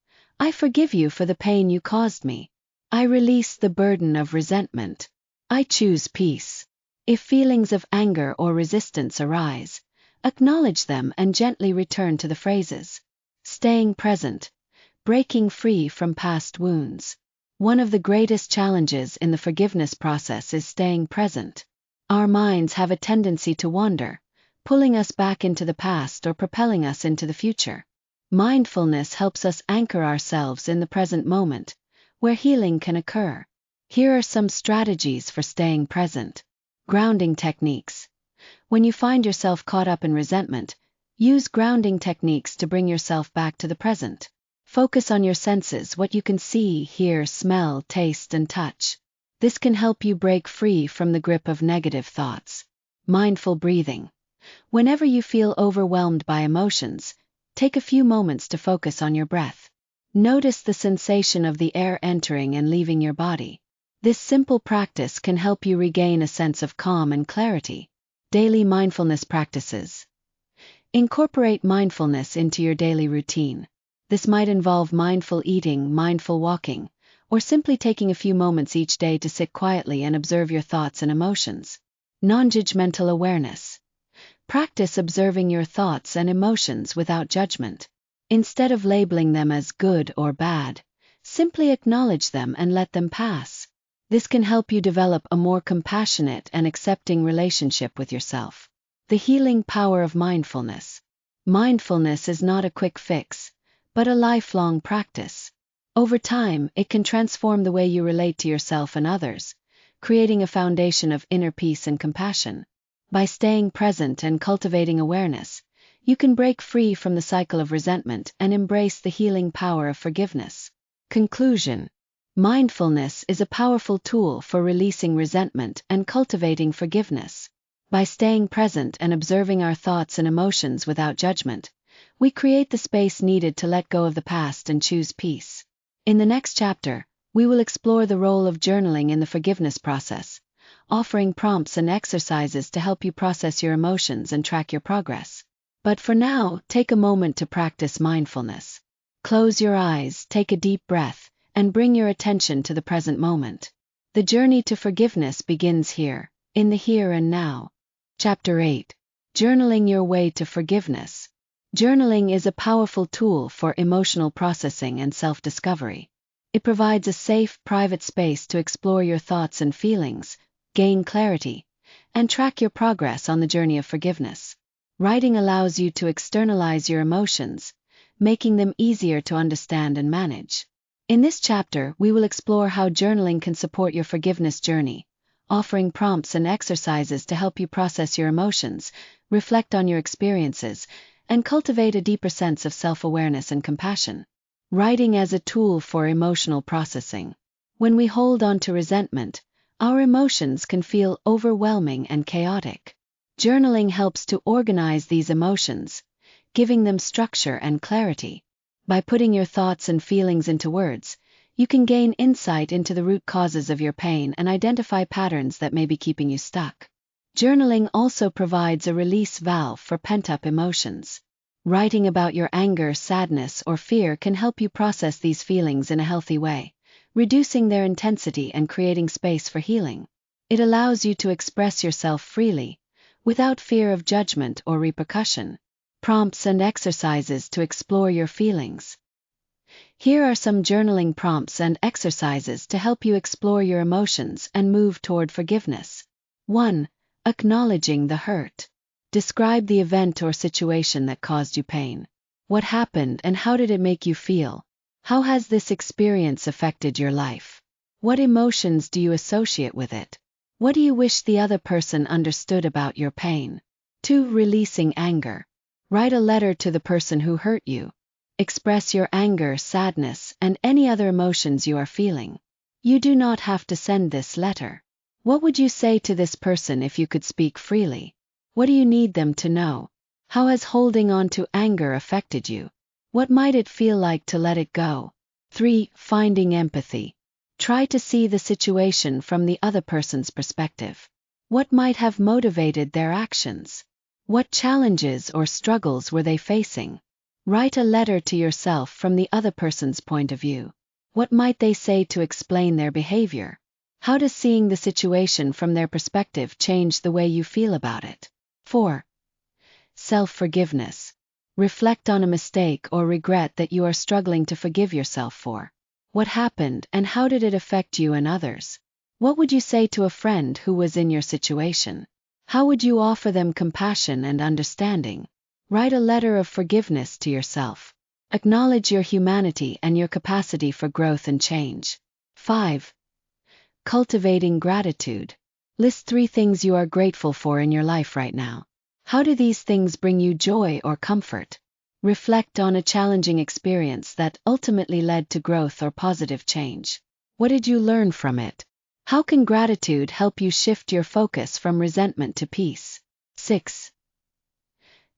"I forgive you for the pain you caused me. I release the burden of resentment. I choose peace." If feelings of anger or resistance arise, acknowledge them and gently return to the phrases. Staying present. Breaking free from past wounds. One of the greatest challenges in the forgiveness process is staying present. Our minds have a tendency to wander, pulling us back into the past or propelling us into the future. Mindfulness helps us anchor ourselves in the present moment, where healing can occur. Here are some strategies for staying present. Grounding techniques. When you find yourself caught up in resentment, use grounding techniques to bring yourself back to the present. Focus on your senses, what you can see, hear, smell, taste, and touch. This can help you break free from the grip of negative thoughts. Mindful breathing. Whenever you feel overwhelmed by emotions, take a few moments to focus on your breath. Notice the sensation of the air entering and leaving your body. This simple practice can help you regain a sense of calm and clarity. Daily mindfulness practices. Incorporate mindfulness into your daily routine. This might involve mindful eating, mindful walking, or simply taking a few moments each day to sit quietly and observe your thoughts and emotions. Non-judgmental awareness. Practice observing your thoughts and emotions without judgment. Instead of labeling them as good or bad, simply acknowledge them and let them pass. This can help you develop a more compassionate and accepting relationship with yourself. The healing power of mindfulness. Mindfulness is not a quick fix, but a lifelong practice. Over time, it can transform the way you relate to yourself and others, creating a foundation of inner peace and compassion. By staying present and cultivating awareness, you can break free from the cycle of resentment and embrace the healing power of forgiveness. Conclusion. Mindfulness is a powerful tool for releasing resentment and cultivating forgiveness. By staying present and observing our thoughts and emotions without judgment, we create the space needed to let go of the past and choose peace. In the next chapter, we will explore the role of journaling in the forgiveness process, offering prompts and exercises to help you process your emotions and track your progress. But for now, take a moment to practice mindfulness. Close your eyes, take a deep breath, and bring your attention to the present moment. The journey to forgiveness begins here, in the here and now. Chapter 8. Journaling your way to forgiveness. Journaling is a powerful tool for emotional processing and self-discovery. It provides a safe, private space to explore your thoughts and feelings, gain clarity, and track your progress on the journey of forgiveness. Writing allows you to externalize your emotions, making them easier to understand and manage. In this chapter, we will explore how journaling can support your forgiveness journey, offering prompts and exercises to help you process your emotions, reflect on your experiences, and cultivate a deeper sense of self-awareness and compassion. Writing as a tool for emotional processing. When we hold on to resentment, our emotions can feel overwhelming and chaotic. Journaling helps to organize these emotions, giving them structure and clarity. By putting your thoughts and feelings into words, you can gain insight into the root causes of your pain and identify patterns that may be keeping you stuck. Journaling also provides a release valve for pent-up emotions. Writing about your anger, sadness, or fear can help you process these feelings in a healthy way, reducing their intensity and creating space for healing. It allows you to express yourself freely, without fear of judgment or repercussion. Prompts and exercises to explore your feelings. Here are some journaling prompts and exercises to help you explore your emotions and move toward forgiveness. 1. Acknowledging the hurt. Describe the event or situation that caused you pain. What happened and how did it make you feel? How has this experience affected your life? What emotions do you associate with it? What do you wish the other person understood about your pain? 2. Releasing anger. Write a letter to the person who hurt you. Express your anger, sadness, and any other emotions you are feeling. You do not have to send this letter. What would you say to this person if you could speak freely? What do you need them to know? How has holding on to anger affected you? What might it feel like to let it go? 3. Finding empathy. Try to see the situation from the other person's perspective. What might have motivated their actions? What challenges or struggles were they facing? Write a letter to yourself from the other person's point of view. What might they say to explain their behavior? How does seeing the situation from their perspective change the way you feel about it? 4. Self-forgiveness. Reflect on a mistake or regret that you are struggling to forgive yourself for. What happened and how did it affect you and others? What would you say to a friend who was in your situation? How would you offer them compassion and understanding? Write a letter of forgiveness to yourself. Acknowledge your humanity and your capacity for growth and change. 5. Cultivating gratitude. List 3 things you are grateful for in your life right now. How do these things bring you joy or comfort? Reflect on a challenging experience that ultimately led to growth or positive change. What did you learn from it? How can gratitude help you shift your focus from resentment to peace? 6.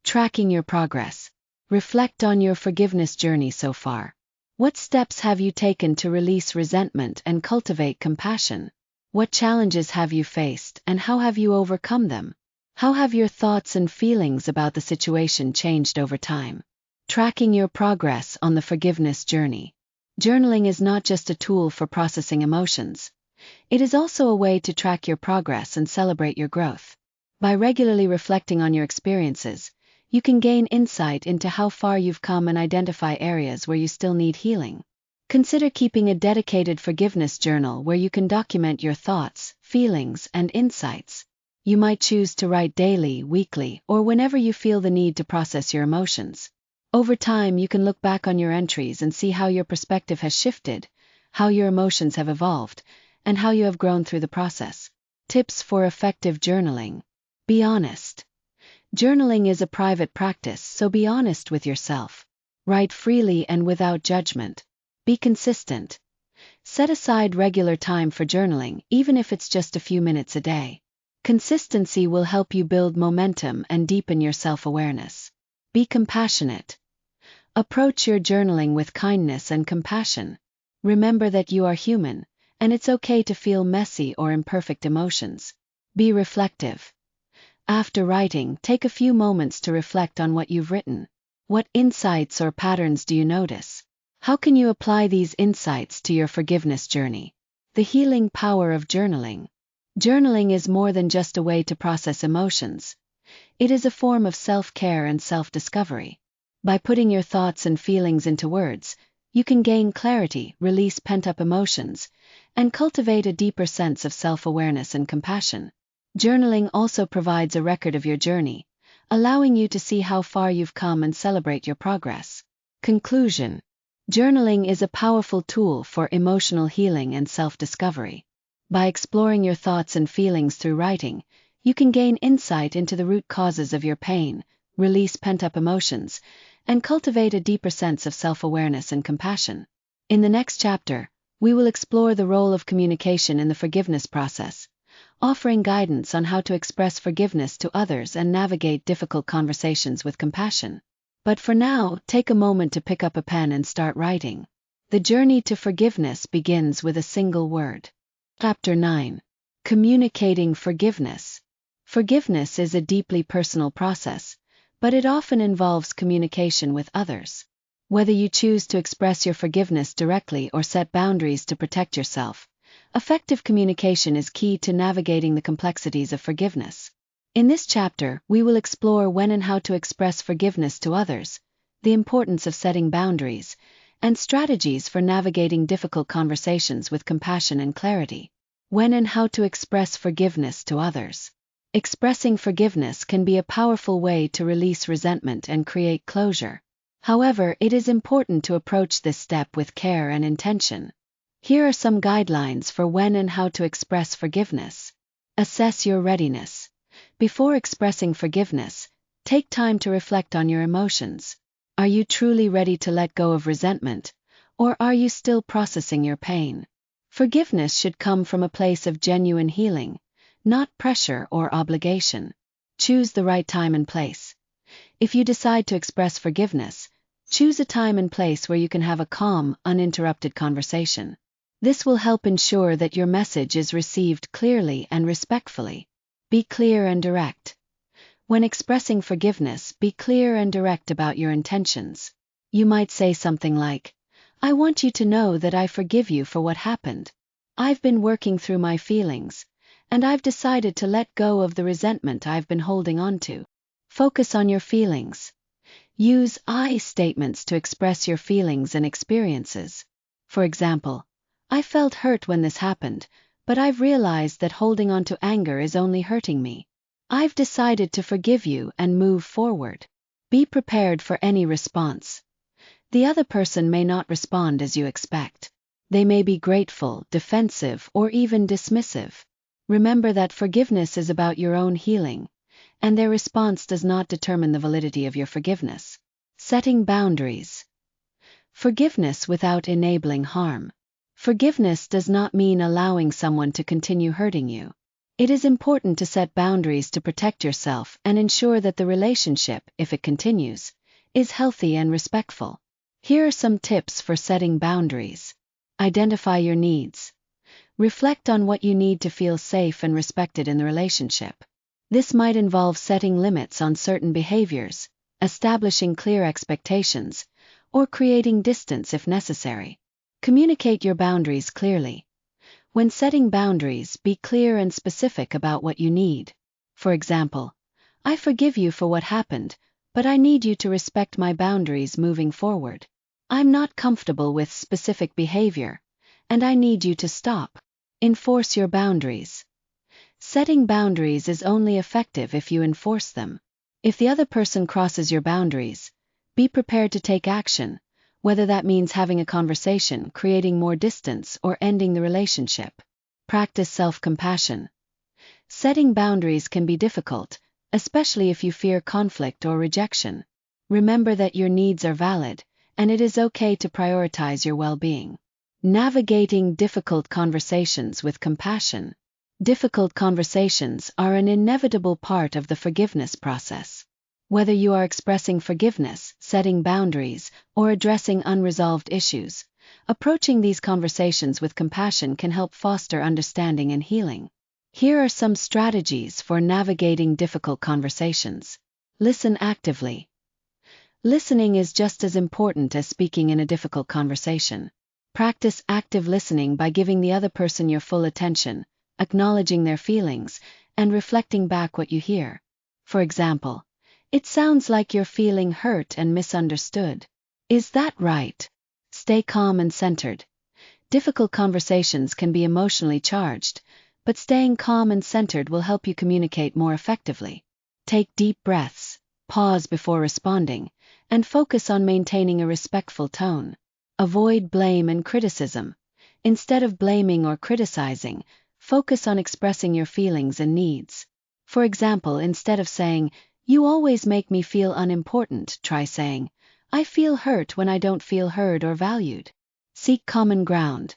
Tracking your progress. Reflect on your forgiveness journey so far. What steps have you taken to release resentment and cultivate compassion? What challenges have you faced and how have you overcome them? How have your thoughts and feelings about the situation changed over time? Tracking your progress on the forgiveness journey. Journaling is not just a tool for processing emotions. It is also a way to track your progress and celebrate your growth. By regularly reflecting on your experiences, you can gain insight into how far you've come and identify areas where you still need healing. Consider keeping a dedicated forgiveness journal where you can document your thoughts, feelings, and insights. You might choose to write daily, weekly, or whenever you feel the need to process your emotions. Over time, you can look back on your entries and see how your perspective has shifted, how your emotions have evolved, and how you have grown through the process. Tips for effective journaling. Be honest. Journaling is a private practice, so be honest with yourself. Write freely and without judgment. Be consistent. Set aside regular time for journaling, even if it's just a few minutes a day. Consistency will help you build momentum and deepen your self-awareness. Be compassionate. Approach your journaling with kindness and compassion. Remember that you are human, and it's okay to feel messy or imperfect emotions. Be reflective. After writing, take a few moments to reflect on what you've written. What insights or patterns do you notice? How can you apply these insights to your forgiveness journey? The healing power of journaling. Journaling is more than just a way to process emotions. It is a form of self-care and self-discovery. By putting your thoughts and feelings into words, you can gain clarity, release pent-up emotions, and cultivate a deeper sense of self-awareness and compassion. Journaling also provides a record of your journey, allowing you to see how far you've come and celebrate your progress. Conclusion. Journaling is a powerful tool for emotional healing and self-discovery. By exploring your thoughts and feelings through writing, you can gain insight into the root causes of your pain, release pent-up emotions, and cultivate a deeper sense of self-awareness and compassion. In the next chapter, we will explore the role of communication in the forgiveness process, offering guidance on how to express forgiveness to others and navigate difficult conversations with compassion. But for now, take a moment to pick up a pen and start writing. The journey to forgiveness begins with a single word. Chapter 9. Communicating forgiveness. Forgiveness is a deeply personal process, but it often involves communication with others. Whether you choose to express your forgiveness directly or set boundaries to protect yourself, effective communication is key to navigating the complexities of forgiveness. In this chapter, we will explore when and how to express forgiveness to others, the importance of setting boundaries, and strategies for navigating difficult conversations with compassion and clarity. When and how to express forgiveness to others. Expressing forgiveness can be a powerful way to release resentment and create closure. However, it is important to approach this step with care and intention. Here are some guidelines for when and how to express forgiveness. Assess your readiness. Before expressing forgiveness, take time to reflect on your emotions. Are you truly ready to let go of resentment, or are you still processing your pain? Forgiveness should come from a place of genuine healing, not pressure or obligation. Choose the right time and place. If you decide to express forgiveness, choose a time and place where you can have a calm, uninterrupted conversation. This will help ensure that your message is received clearly and respectfully. Be clear and direct. When expressing forgiveness, be clear and direct about your intentions. You might say something like, "I want you to know that I forgive you for what happened. I've been working through my feelings, and I've decided to let go of the resentment I've been holding on to." Focus on your feelings. Use I statements to express your feelings and experiences. For example, "I felt hurt when this happened, but I've realized that holding on to anger is only hurting me. I've decided to forgive you and move forward." Be prepared for any response. The other person may not respond as you expect. They may be grateful, defensive, or even dismissive. Remember that forgiveness is about your own healing, and their response does not determine the validity of your forgiveness. Setting boundaries. Forgiveness without enabling harm. Forgiveness does not mean allowing someone to continue hurting you. It is important to set boundaries to protect yourself and ensure that the relationship, if it continues, is healthy and respectful. Here are some tips for setting boundaries. Identify your needs. Reflect on what you need to feel safe and respected in the relationship. This might involve setting limits on certain behaviors, establishing clear expectations, or creating distance if necessary. Communicate your boundaries clearly. When setting boundaries, be clear and specific about what you need. For example, "I forgive you for what happened, but I need you to respect my boundaries moving forward. I'm not comfortable with specific behavior, and I need you to stop." Enforce your boundaries. Setting boundaries is only effective if you enforce them. If the other person crosses your boundaries, be prepared to take action, whether that means having a conversation, creating more distance, or ending the relationship. Practice self-compassion. Setting boundaries can be difficult, especially if you fear conflict or rejection. Remember that your needs are valid, and it is okay to prioritize your well-being. Navigating difficult conversations with compassion. Difficult conversations are an inevitable part of the forgiveness process. Whether you are expressing forgiveness, setting boundaries, or addressing unresolved issues, approaching these conversations with compassion can help foster understanding and healing. Here are some strategies for navigating difficult conversations. Listen actively. Listening is just as important as speaking in a difficult conversation. Practice active listening by giving the other person your full attention, acknowledging their feelings, and reflecting back what you hear. For example, "It sounds like you're feeling hurt and misunderstood. Is that right?" Stay calm and centered. Difficult conversations can be emotionally charged, but staying calm and centered will help you communicate more effectively. Take deep breaths, pause before responding, and focus on maintaining a respectful tone. Avoid blame and criticism. Instead of blaming or criticizing, focus on expressing your feelings and needs. For example, instead of saying, "You always make me feel unimportant," try saying, "I feel hurt when I don't feel heard or valued." Seek common ground.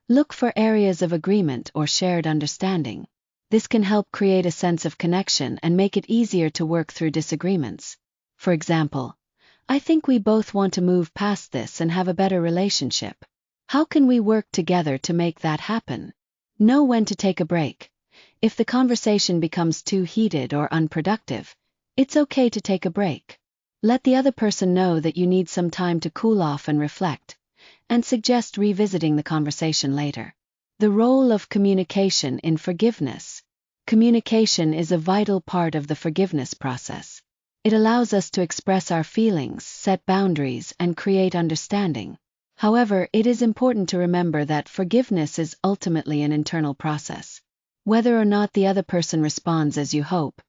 Look for areas of agreement or shared understanding. This can help create a sense of connection and make it easier to work through disagreements. For example, "I think we both want to move past this and have a better relationship. How can we work together to make that happen?" Know when to take a break. If the conversation becomes too heated or unproductive, it's okay to take a break. Let the other person know that you need some time to cool off and reflect, and suggest revisiting the conversation later. The role of communication in forgiveness. Communication is a vital part of the forgiveness process. It allows us to express our feelings, set boundaries, and create understanding. However, it is important to remember that forgiveness is ultimately an internal process. Whether or not the other person responds as you hope,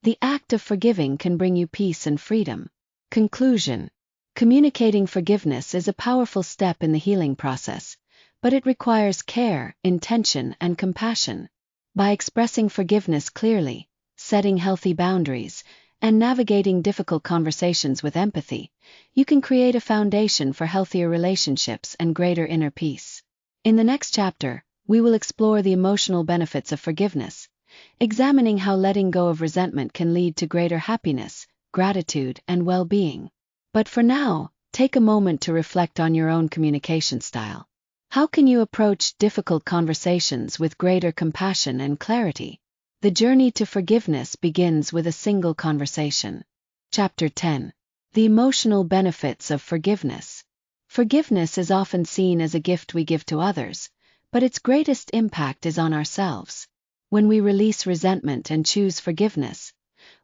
the act of forgiving can bring you peace and freedom. Conclusion. Communicating forgiveness is a powerful step in the healing process, but it requires care, intention, and compassion. By expressing forgiveness clearly, setting healthy boundaries, and navigating difficult conversations with empathy, you can create a foundation for healthier relationships and greater inner peace. In the next chapter, we will explore the emotional benefits of forgiveness, examining how letting go of resentment can lead to greater happiness, gratitude, and well-being. But for now, take a moment to reflect on your own communication style. How can you approach difficult conversations with greater compassion and clarity? The journey to forgiveness begins with a single conversation. Chapter 10. The emotional benefits of forgiveness. Forgiveness is often seen as a gift we give to others, but its greatest impact is on ourselves. When we release resentment and choose forgiveness,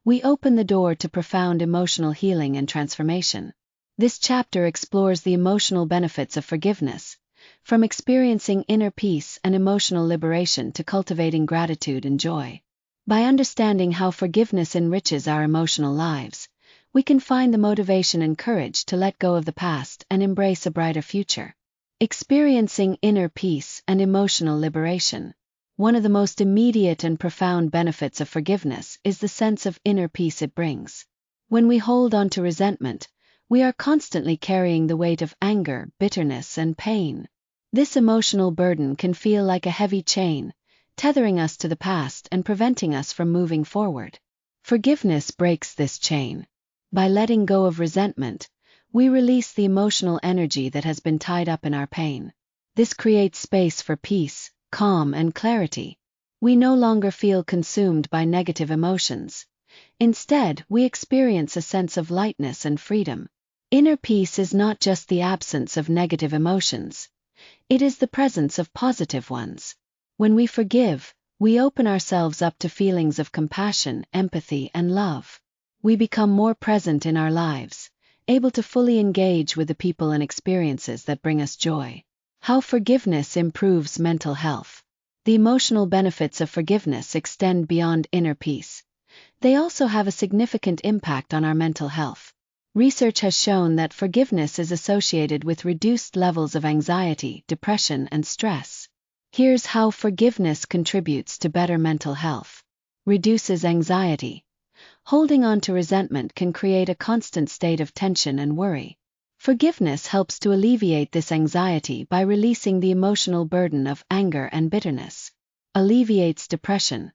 we open the door to profound emotional healing and transformation. This chapter explores the emotional benefits of forgiveness, from experiencing inner peace and emotional liberation to cultivating gratitude and joy. By understanding how forgiveness enriches our emotional lives, we can find the motivation and courage to let go of the past and embrace a brighter future. Experiencing inner peace and emotional liberation. One of the most immediate and profound benefits of forgiveness is the sense of inner peace it brings. When we hold on to resentment, we are constantly carrying the weight of anger, bitterness, and pain. This emotional burden can feel like a heavy chain, tethering us to the past and preventing us from moving forward. Forgiveness breaks this chain. By letting go of resentment, we release the emotional energy that has been tied up in our pain. This creates space for peace, calm, and clarity. We no longer feel consumed by negative emotions. Instead, we experience a sense of lightness and freedom. Inner peace is not just the absence of negative emotions. It is the presence of positive ones. When we forgive, we open ourselves up to feelings of compassion, empathy, and love. We become more present in our lives, able to fully engage with the people and experiences that bring us joy. How forgiveness improves mental health. The emotional benefits of forgiveness extend beyond inner peace. They also have a significant impact on our mental health. Research has shown that forgiveness is associated with reduced levels of anxiety, depression, and stress. Here's how forgiveness contributes to better mental health. Reduces anxiety. Holding on to resentment can create a constant state of tension and worry. Forgiveness helps to alleviate this anxiety by releasing the emotional burden of anger and bitterness. Alleviates depression.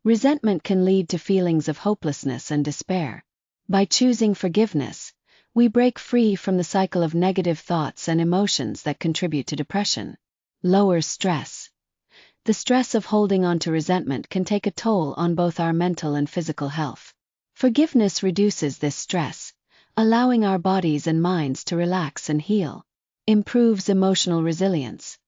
Resentment can lead to feelings of hopelessness and despair. By choosing forgiveness, we break free from the cycle of negative thoughts and emotions that contribute to depression. Lowers stress. The stress of holding on to resentment can take a toll on both our mental and physical health. Forgiveness reduces this stress, allowing our bodies and minds to relax and heal. Improves emotional resilience.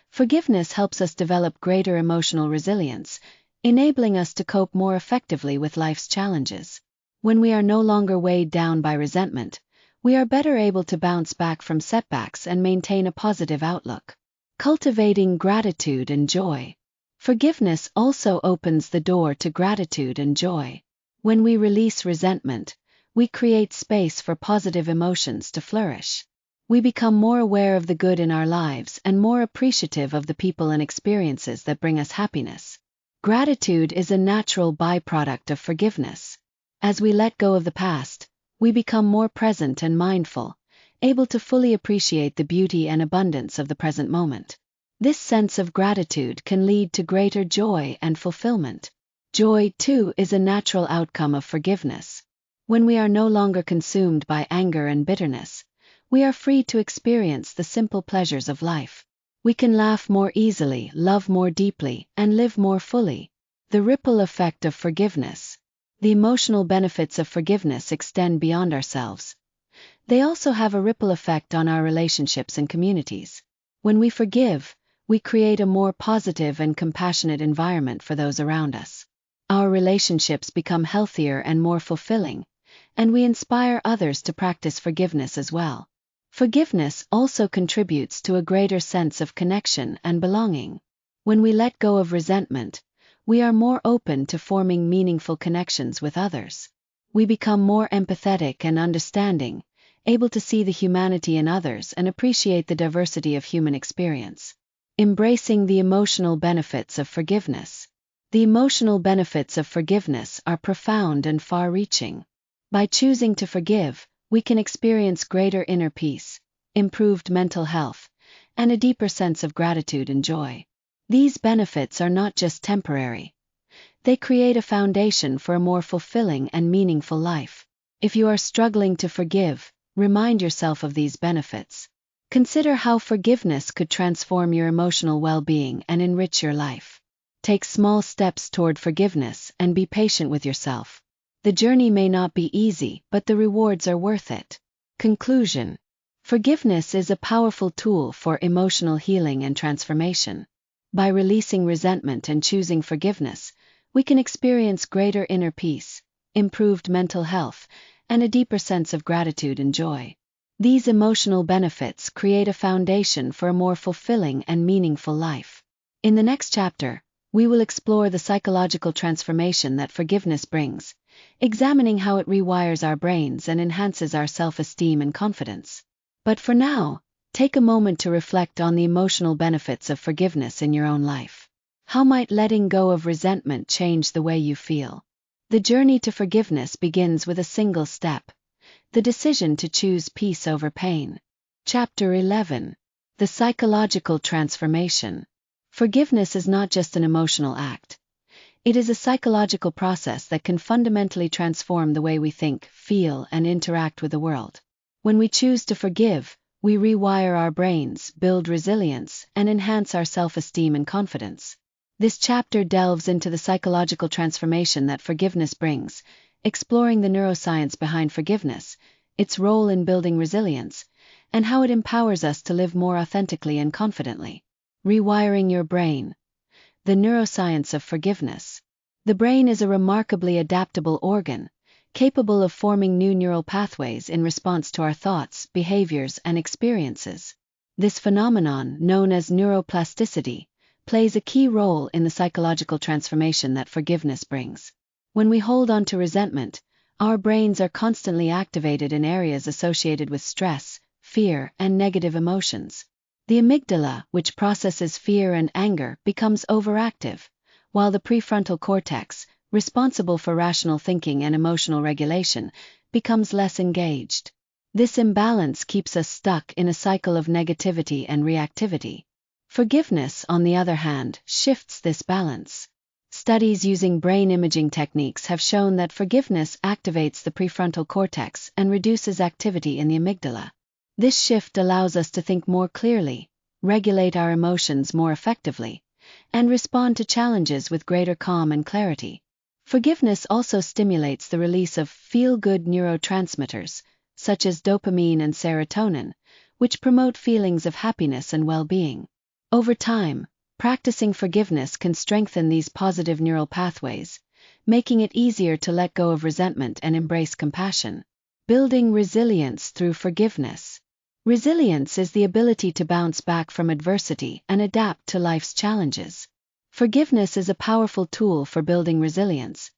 Forgiveness helps us develop greater emotional resilience, enabling us to cope more effectively with life's challenges. When we are no longer weighed down by resentment, we are better able to bounce back from setbacks and maintain a positive outlook. Cultivating gratitude and joy. Forgiveness also opens the door to gratitude and joy. When we release resentment, we create space for positive emotions to flourish. We become more aware of the good in our lives and more appreciative of the people and experiences that bring us happiness. Gratitude is a natural byproduct of forgiveness. As we let go of the past, we become more present and mindful, able to fully appreciate the beauty and abundance of the present moment. This sense of gratitude can lead to greater joy and fulfillment. Joy, too, is a natural outcome of forgiveness. When we are no longer consumed by anger and bitterness, we are free to experience the simple pleasures of life. We can laugh more easily, love more deeply, and live more fully. The ripple effect of forgiveness. The emotional benefits of forgiveness extend beyond ourselves. They also have a ripple effect on our relationships and communities. When we forgive, we create a more positive and compassionate environment for those around us. Our relationships become healthier and more fulfilling, and we inspire others to practice forgiveness as well. Forgiveness also contributes to a greater sense of connection and belonging. When we let go of resentment, we are more open to forming meaningful connections with others. We become more empathetic and understanding, able to see the humanity in others and appreciate the diversity of human experience. Embracing the emotional benefits of forgiveness. The emotional benefits of forgiveness are profound and far-reaching. By choosing to forgive, we can experience greater inner peace, improved mental health, and a deeper sense of gratitude and joy. These benefits are not just temporary. They create a foundation for a more fulfilling and meaningful life. If you are struggling to forgive, remind yourself of these benefits. Consider how forgiveness could transform your emotional well-being and enrich your life. Take small steps toward forgiveness and be patient with yourself. The journey may not be easy, but the rewards are worth it. Conclusion. Forgiveness is a powerful tool for emotional healing and transformation. By releasing resentment and choosing forgiveness, we can experience greater inner peace, improved mental health, and a deeper sense of gratitude and joy. These emotional benefits create a foundation for a more fulfilling and meaningful life. In the next chapter, we will explore the psychological transformation that forgiveness brings, examining how it rewires our brains and enhances our self-esteem and confidence. But for now, take a moment to reflect on the emotional benefits of forgiveness in your own life. How might letting go of resentment change the way you feel? The journey to forgiveness begins with a single step: the decision to choose peace over pain. Chapter 11. The psychological transformation. Forgiveness is not just an emotional act. It is a psychological process that can fundamentally transform the way we think, feel, and interact with the world. When we choose to forgive, we rewire our brains, build resilience, and enhance our self-esteem and confidence. This chapter delves into the psychological transformation that forgiveness brings, exploring the neuroscience behind forgiveness, its role in building resilience, and how it empowers us to live more authentically and confidently. Rewiring your brain. The neuroscience of forgiveness. The brain is a remarkably adaptable organ, capable of forming new neural pathways in response to our thoughts, behaviors, and experiences. This phenomenon, known as neuroplasticity, plays a key role in the psychological transformation that forgiveness brings. When we hold on to resentment, our brains are constantly activated in areas associated with stress, fear, and negative emotions. The amygdala, which processes fear and anger, becomes overactive, while the prefrontal cortex, responsible for rational thinking and emotional regulation, becomes less engaged. This imbalance keeps us stuck in a cycle of negativity and reactivity. Forgiveness, on the other hand, shifts this balance. Studies using brain imaging techniques have shown that forgiveness activates the prefrontal cortex and reduces activity in the amygdala. This shift allows us to think more clearly, regulate our emotions more effectively, and respond to challenges with greater calm and clarity. Forgiveness also stimulates the release of feel-good neurotransmitters, such as dopamine and serotonin, which promote feelings of happiness and well-being. Over time, practicing forgiveness can strengthen these positive neural pathways, making it easier to let go of resentment and embrace compassion. Building resilience through forgiveness. Resilience is the ability to bounce back from adversity and adapt to life's challenges. Forgiveness is a powerful tool for building resilience,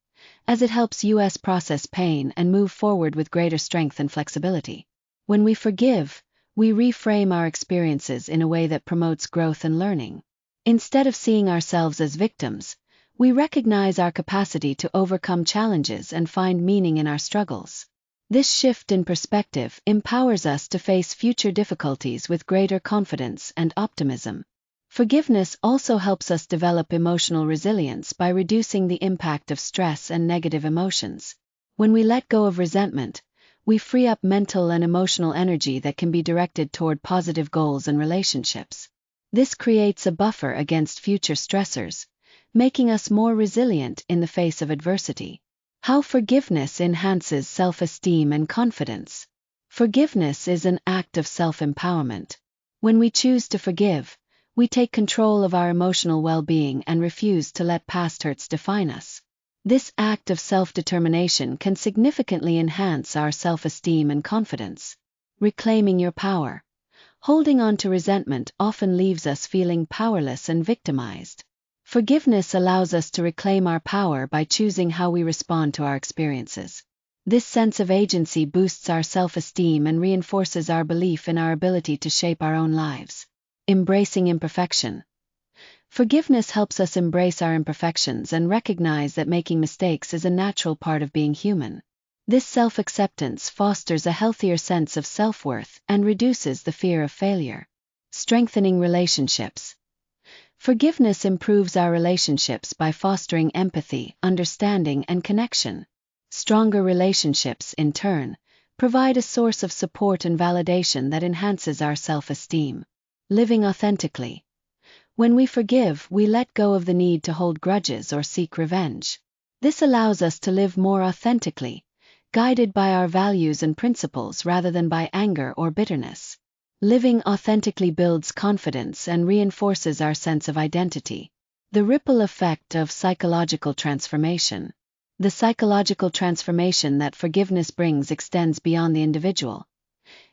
as it helps us process pain and move forward with greater strength and flexibility. When we forgive, we reframe our experiences in a way that promotes growth and learning. Instead of seeing ourselves as victims, we recognize our capacity to overcome challenges and find meaning in our struggles. This shift in perspective empowers us to face future difficulties with greater confidence and optimism. Forgiveness also helps us develop emotional resilience by reducing the impact of stress and negative emotions. When we let go of resentment, we free up mental and emotional energy that can be directed toward positive goals and relationships. This creates a buffer against future stressors, making us more resilient in the face of adversity. How forgiveness enhances self-esteem and confidence. Forgiveness is an act of self-empowerment. When we choose to forgive, we take control of our emotional well-being and refuse to let past hurts define us. This act of self-determination can significantly enhance our self-esteem and confidence. Reclaiming your power. Holding on to resentment often leaves us feeling powerless and victimized. Forgiveness allows us to reclaim our power by choosing how we respond to our experiences. This sense of agency boosts our self-esteem and reinforces our belief in our ability to shape our own lives. Embracing imperfection. Forgiveness helps us embrace our imperfections and recognize that making mistakes is a natural part of being human. This self-acceptance fosters a healthier sense of self-worth and reduces the fear of failure. Strengthening relationships. Forgiveness improves our relationships by fostering empathy, understanding, and connection. Stronger relationships, in turn, provide a source of support and validation that enhances our self-esteem. Living authentically. When we forgive, we let go of the need to hold grudges or seek revenge. This allows us to live more authentically, guided by our values and principles rather than by anger or bitterness. Living authentically builds confidence and reinforces our sense of identity. The ripple effect of psychological transformation. The psychological transformation that forgiveness brings extends beyond the individual.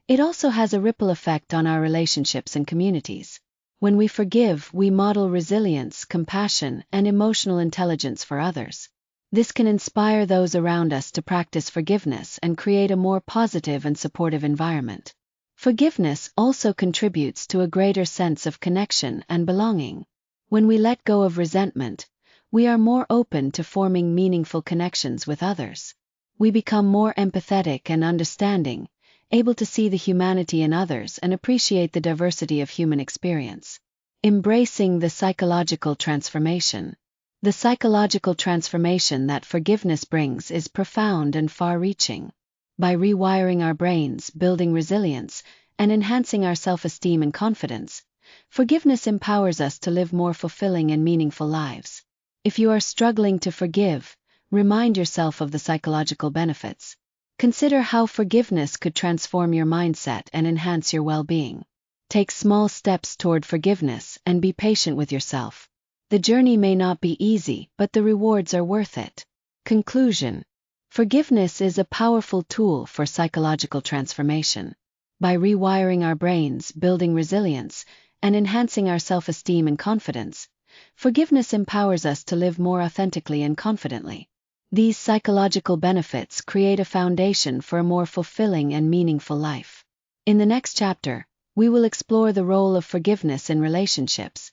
It also has a ripple effect on our relationships and communities. When we forgive, we model resilience, compassion, and emotional intelligence for others. This can inspire those around us to practice forgiveness and create a more positive and supportive environment. Forgiveness also contributes to a greater sense of connection and belonging. When we let go of resentment, we are more open to forming meaningful connections with others. We become more empathetic and understanding, able to see the humanity in others and appreciate the diversity of human experience. Embracing the psychological transformation. The psychological transformation that forgiveness brings is profound and far-reaching. By rewiring our brains, building resilience, and enhancing our self-esteem and confidence, forgiveness empowers us to live more fulfilling and meaningful lives. If you are struggling to forgive, remind yourself of the psychological benefits. Consider how forgiveness could transform your mindset and enhance your well-being. Take small steps toward forgiveness and be patient with yourself. The journey may not be easy, but the rewards are worth it. Conclusion. Forgiveness is a powerful tool for psychological transformation. By rewiring our brains, building resilience, and enhancing our self-esteem and confidence, forgiveness empowers us to live more authentically and confidently. These psychological benefits create a foundation for a more fulfilling and meaningful life. In the next chapter, we will explore the role of forgiveness in relationships,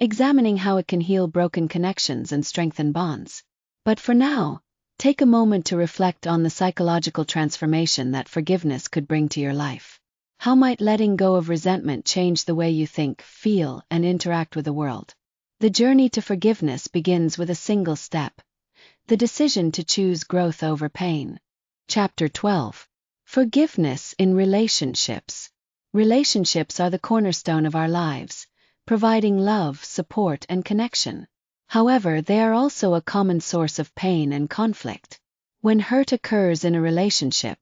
examining how it can heal broken connections and strengthen bonds. But for now, take a moment to reflect on the psychological transformation that forgiveness could bring to your life. How might letting go of resentment change the way you think, feel, and interact with the world? The journey to forgiveness begins with a single step: the decision to choose growth over pain. Chapter 12. Forgiveness in relationships. Relationships are the cornerstone of our lives, providing love, support, and connection. However, they are also a common source of pain and conflict. When hurt occurs in a relationship,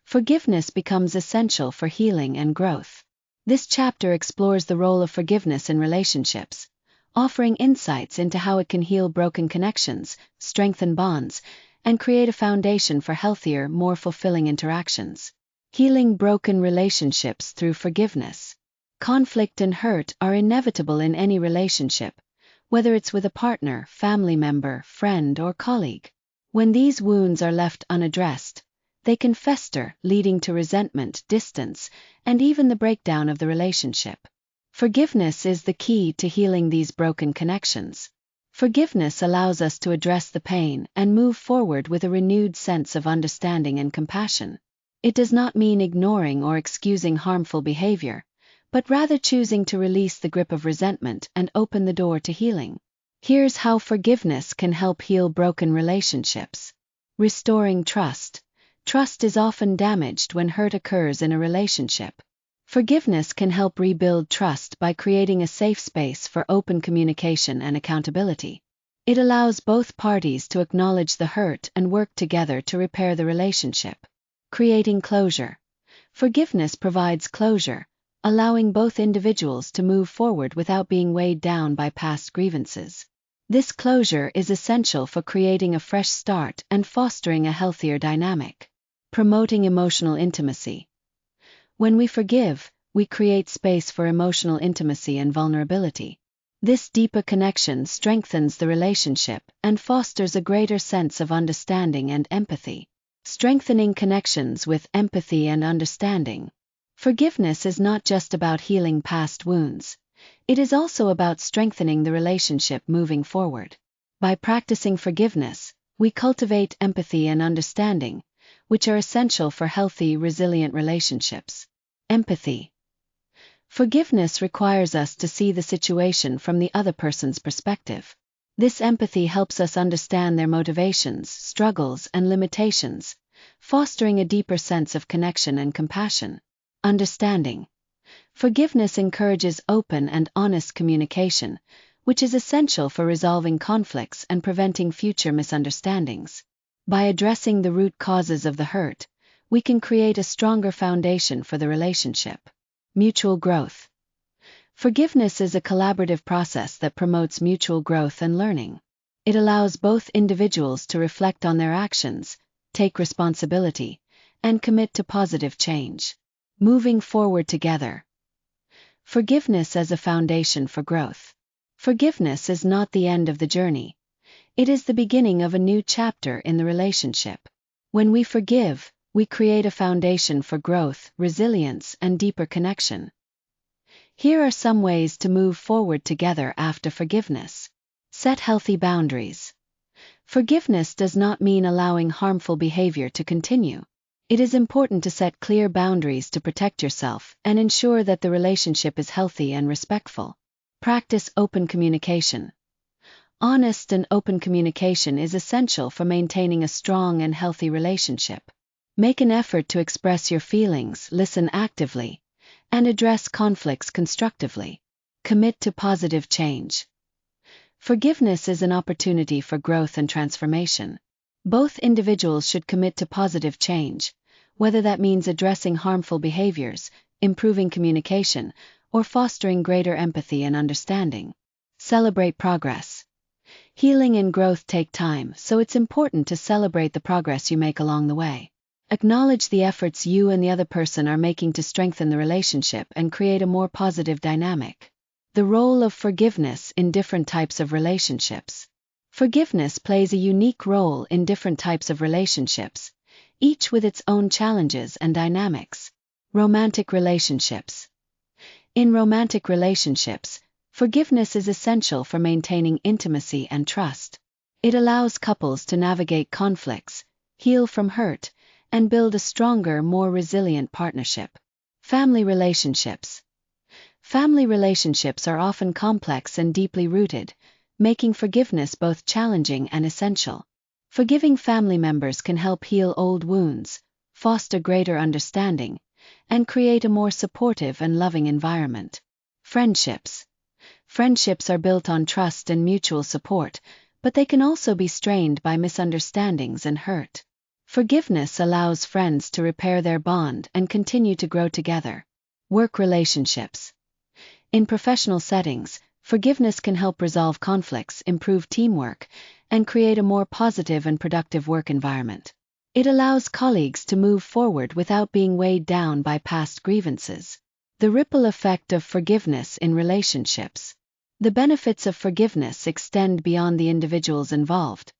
forgiveness becomes essential for healing and growth. This chapter explores the role of forgiveness in relationships, offering insights into how it can heal broken connections, strengthen bonds, and create a foundation for healthier, more fulfilling interactions. Healing broken relationships through forgiveness. Conflict and hurt are inevitable in any relationship, whether it's with a partner, family member, friend, or colleague. When these wounds are left unaddressed, they can fester, leading to resentment, distance, and even the breakdown of the relationship. Forgiveness is the key to healing these broken connections. Forgiveness allows us to address the pain and move forward with a renewed sense of understanding and compassion. It does not mean ignoring or excusing harmful behavior, but rather choosing to release the grip of resentment and open the door to healing. Here's how forgiveness can help heal broken relationships. Restoring trust. Trust is often damaged when hurt occurs in a relationship. Forgiveness can help rebuild trust by creating a safe space for open communication and accountability. It allows both parties to acknowledge the hurt and work together to repair the relationship. Creating closure. Forgiveness provides closure, allowing both individuals to move forward without being weighed down by past grievances. This closure is essential for creating a fresh start and fostering a healthier dynamic. Promoting emotional intimacy. When we forgive, we create space for emotional intimacy and vulnerability. This deeper connection strengthens the relationship and fosters a greater sense of understanding and empathy. Strengthening connections with empathy and understanding. Forgiveness is not just about healing past wounds. It is also about strengthening the relationship moving forward. By practicing forgiveness, we cultivate empathy and understanding, which are essential for healthy, resilient relationships. Empathy. Forgiveness requires us to see the situation from the other person's perspective. This empathy helps us understand their motivations, struggles, and limitations, fostering a deeper sense of connection and compassion. Understanding. Forgiveness encourages open and honest communication, which is essential for resolving conflicts and preventing future misunderstandings. By addressing the root causes of the hurt, we can create a stronger foundation for the relationship. Mutual growth. Forgiveness is a collaborative process that promotes mutual growth and learning. It allows both individuals to reflect on their actions, take responsibility, and commit to positive change. Moving forward together. Forgiveness as a foundation for growth. Forgiveness is not the end of the journey. It is the beginning of a new chapter in the relationship. When we forgive, we create a foundation for growth, resilience, and deeper connection. Here are some ways to move forward together after forgiveness. Set healthy boundaries. Forgiveness does not mean allowing harmful behavior to continue. It is important to set clear boundaries to protect yourself and ensure that the relationship is healthy and respectful. Practice open communication. Honest and open communication is essential for maintaining a strong and healthy relationship. Make an effort to express your feelings, listen actively, and address conflicts constructively. Commit to positive change. Forgiveness is an opportunity for growth and transformation. Both individuals should commit to positive change, whether that means addressing harmful behaviors, improving communication, or fostering greater empathy and understanding. Celebrate progress. Healing and growth take time, so it's important to celebrate the progress you make along the way. Acknowledge the efforts you and the other person are making to strengthen the relationship and create a more positive dynamic. The role of forgiveness in different types of relationships. Forgiveness plays a unique role in different types of relationships, each with its own challenges and dynamics. Romantic relationships. In romantic relationships, forgiveness is essential for maintaining intimacy and trust. It allows couples to navigate conflicts, heal from hurt, and build a stronger, more resilient partnership. Family relationships. Family relationships are often complex and deeply rooted, making forgiveness both challenging and essential. Forgiving family members can help heal old wounds, foster greater understanding, and create a more supportive and loving environment. Friendships. Friendships are built on trust and mutual support, but they can also be strained by misunderstandings and hurt. Forgiveness allows friends to repair their bond and continue to grow together. Work relationships. In professional settings, forgiveness can help resolve conflicts, improve teamwork, and create a more positive and productive work environment. It allows colleagues to move forward without being weighed down by past grievances. The ripple effect of forgiveness in relationships. The benefits of forgiveness extend beyond the individuals involved.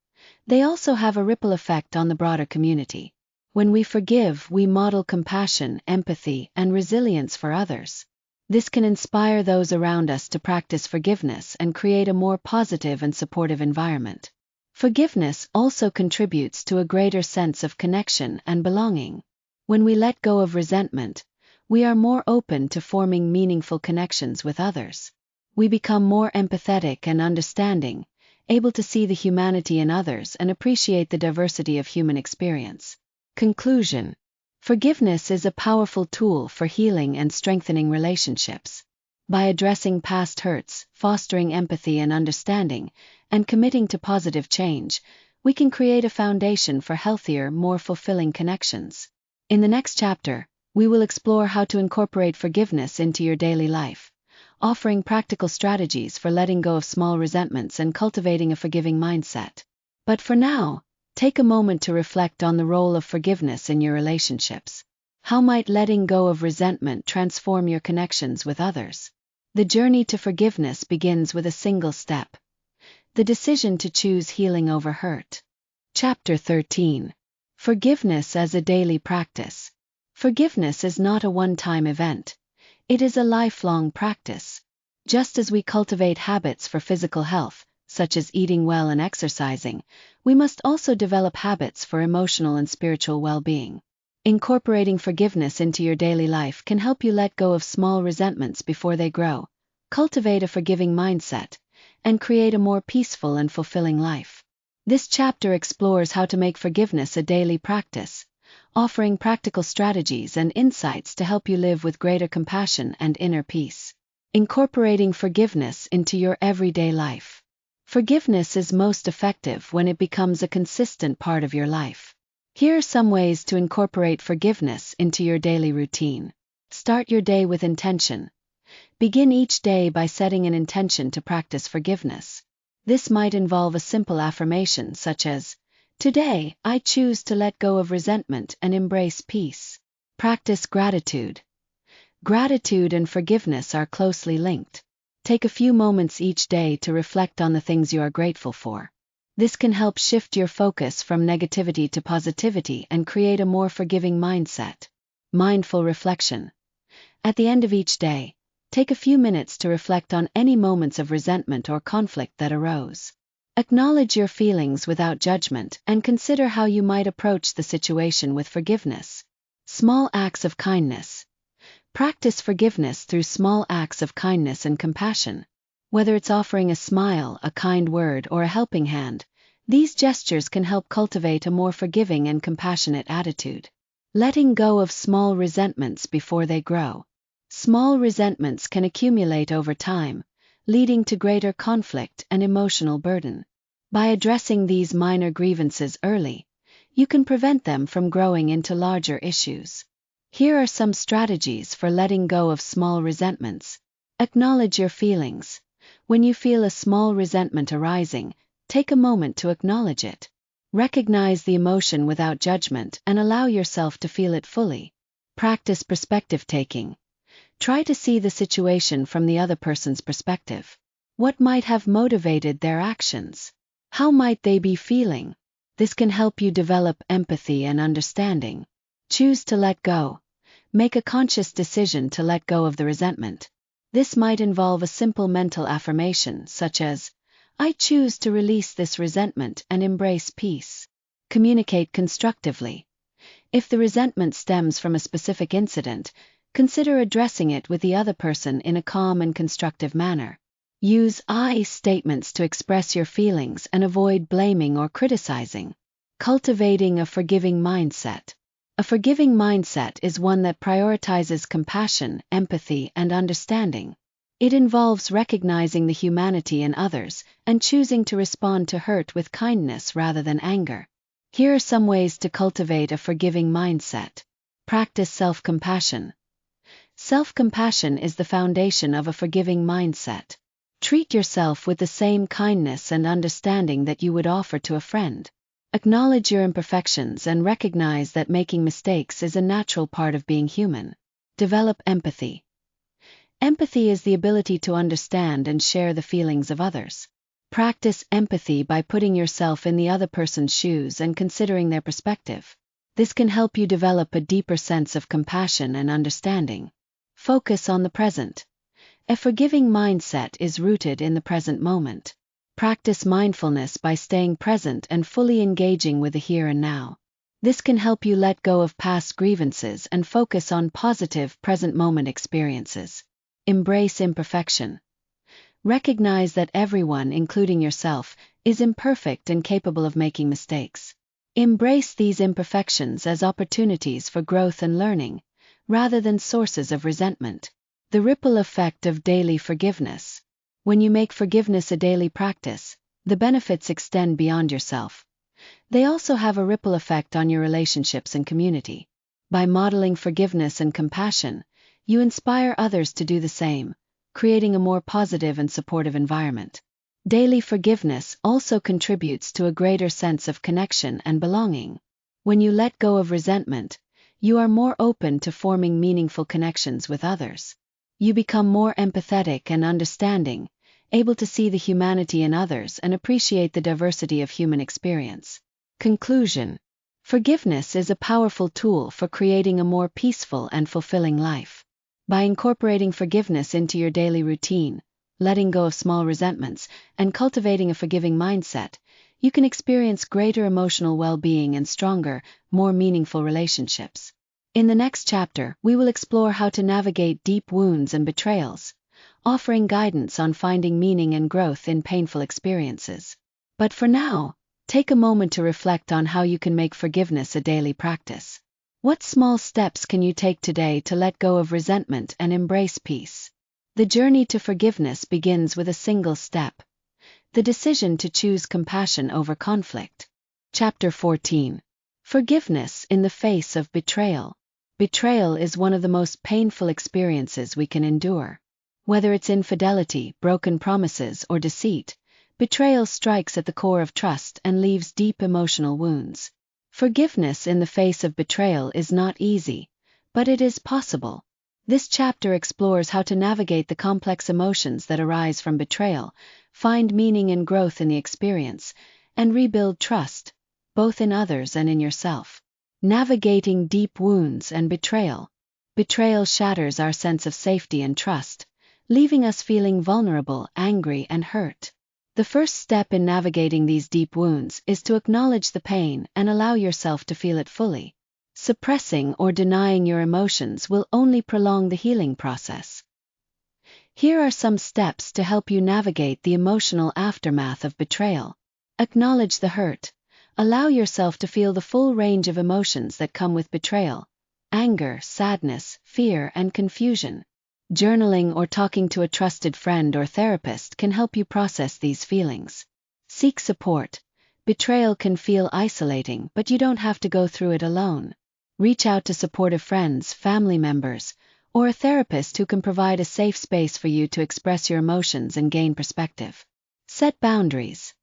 They also have a ripple effect on the broader community. When we forgive, we model compassion, empathy, and resilience for others. This can inspire those around us to practice forgiveness and create a more positive and supportive environment. Forgiveness also contributes to a greater sense of connection and belonging. When we let go of resentment, we are more open to forming meaningful connections with others. We become more empathetic and understanding, able to see the humanity in others and appreciate the diversity of human experience. Conclusion: forgiveness is a powerful tool for healing and strengthening relationships. By addressing past hurts, fostering empathy and understanding, and committing to positive change, we can create a foundation for healthier, more fulfilling connections. In the next chapter, we will explore how to incorporate forgiveness into your daily life, offering practical strategies for letting go of small resentments and cultivating a forgiving mindset. But for now, take a moment to reflect on the role of forgiveness in your relationships. How might letting go of resentment transform your connections with others? The journey to forgiveness begins with a single step: the decision to choose healing over hurt. Chapter 13. Forgiveness as a daily practice. Forgiveness is not a one-time event. It is a lifelong practice. Just as we cultivate habits for physical health, such as eating well and exercising, we must also develop habits for emotional and spiritual well-being. Incorporating forgiveness into your daily life can help you let go of small resentments before they grow, cultivate a forgiving mindset, and create a more peaceful and fulfilling life. This chapter explores how to make forgiveness a daily practice, offering practical strategies and insights to help you live with greater compassion and inner peace. Incorporating forgiveness into your everyday life. Forgiveness is most effective when it becomes a consistent part of your life. Here are some ways to incorporate forgiveness into your daily routine. Start your day with intention. Begin each day by setting an intention to practice forgiveness. This might involve a simple affirmation such as, "Today, I choose to let go of resentment and embrace peace." Practice gratitude. Gratitude and forgiveness are closely linked. Take a few moments each day to reflect on the things you are grateful for. This can help shift your focus from negativity to positivity and create a more forgiving mindset. Mindful reflection. At the end of each day, take a few minutes to reflect on any moments of resentment or conflict that arose. Acknowledge your feelings without judgment and consider how you might approach the situation with forgiveness. Small acts of kindness. Practice forgiveness through small acts of kindness and compassion. Whether it's offering a smile, a kind word, or a helping hand, these gestures can help cultivate a more forgiving and compassionate attitude. Letting go of small resentments before they grow. Small resentments can accumulate over time, leading to greater conflict and emotional burden. By addressing these minor grievances early, you can prevent them from growing into larger issues. Here are some strategies for letting go of small resentments. Acknowledge your feelings. When you feel a small resentment arising, take a moment to acknowledge it. Recognize the emotion without judgment and allow yourself to feel it fully. Practice perspective taking. Try to see the situation from the other person's perspective. What might have motivated their actions? How might they be feeling? This can help you develop empathy and understanding. Choose to let go. Make a conscious decision to let go of the resentment. This might involve a simple mental affirmation such as, "I choose to release this resentment and embrace peace." Communicate constructively. If the resentment stems from a specific incident, consider addressing it with the other person in a calm and constructive manner. Use I statements to express your feelings and avoid blaming or criticizing. Cultivating a forgiving mindset. A forgiving mindset is one that prioritizes compassion, empathy, and understanding. It involves recognizing the humanity in others and choosing to respond to hurt with kindness rather than anger. Here are some ways to cultivate a forgiving mindset. Practice self-compassion. Self-compassion is the foundation of a forgiving mindset. Treat yourself with the same kindness and understanding that you would offer to a friend. Acknowledge your imperfections and recognize that making mistakes is a natural part of being human. Develop empathy. Empathy is the ability to understand and share the feelings of others. Practice empathy by putting yourself in the other person's shoes and considering their perspective. This can help you develop a deeper sense of compassion and understanding. Focus on the present. A forgiving mindset is rooted in the present moment. Practice mindfulness by staying present and fully engaging with the here and now. This can help you let go of past grievances and focus on positive present moment experiences. Embrace imperfection. Recognize that everyone, including yourself, is imperfect and capable of making mistakes. Embrace these imperfections as opportunities for growth and learning, rather than sources of resentment. The ripple effect of daily forgiveness. When you make forgiveness a daily practice, the benefits extend beyond yourself. They also have a ripple effect on your relationships and community. By modeling forgiveness and compassion, you inspire others to do the same, creating a more positive and supportive environment. Daily forgiveness also contributes to a greater sense of connection and belonging. When you let go of resentment, you are more open to forming meaningful connections with others. You become more empathetic and understanding, able to see the humanity in others and appreciate the diversity of human experience. Conclusion. Forgiveness is a powerful tool for creating a more peaceful and fulfilling life. By incorporating forgiveness into your daily routine, letting go of small resentments, and cultivating a forgiving mindset, you can experience greater emotional well-being and stronger, more meaningful relationships. In the next chapter, we will explore how to navigate deep wounds and betrayals, offering guidance on finding meaning and growth in painful experiences. But for now, take a moment to reflect on how you can make forgiveness a daily practice. What small steps can you take today to let go of resentment and embrace peace? The journey to forgiveness begins with a single step: the decision to choose compassion over conflict. Chapter 14. Forgiveness in the face of betrayal. Betrayal is one of the most painful experiences we can endure. Whether it's infidelity, broken promises, or deceit, betrayal strikes at the core of trust and leaves deep emotional wounds. Forgiveness in the face of betrayal is not easy, but it is possible. This chapter explores how to navigate the complex emotions that arise from betrayal, find meaning and growth in the experience, and rebuild trust, both in others and in yourself. Navigating deep wounds and betrayal. Betrayal shatters our sense of safety and trust, leaving us feeling vulnerable, angry, and hurt. The first step in navigating these deep wounds is to acknowledge the pain and allow yourself to feel it fully. Suppressing or denying your emotions will only prolong the healing process. Here are some steps to help you navigate the emotional aftermath of betrayal. Acknowledge the hurt. Allow yourself to feel the full range of emotions that come with betrayal: anger, sadness, fear, and confusion. Journaling or talking to a trusted friend or therapist can help you process these feelings. Seek support. Betrayal can feel isolating, but you don't have to go through it alone. Reach out to supportive friends, family members, or a therapist who can provide a safe space for you to express your emotions and gain perspective. Set boundaries.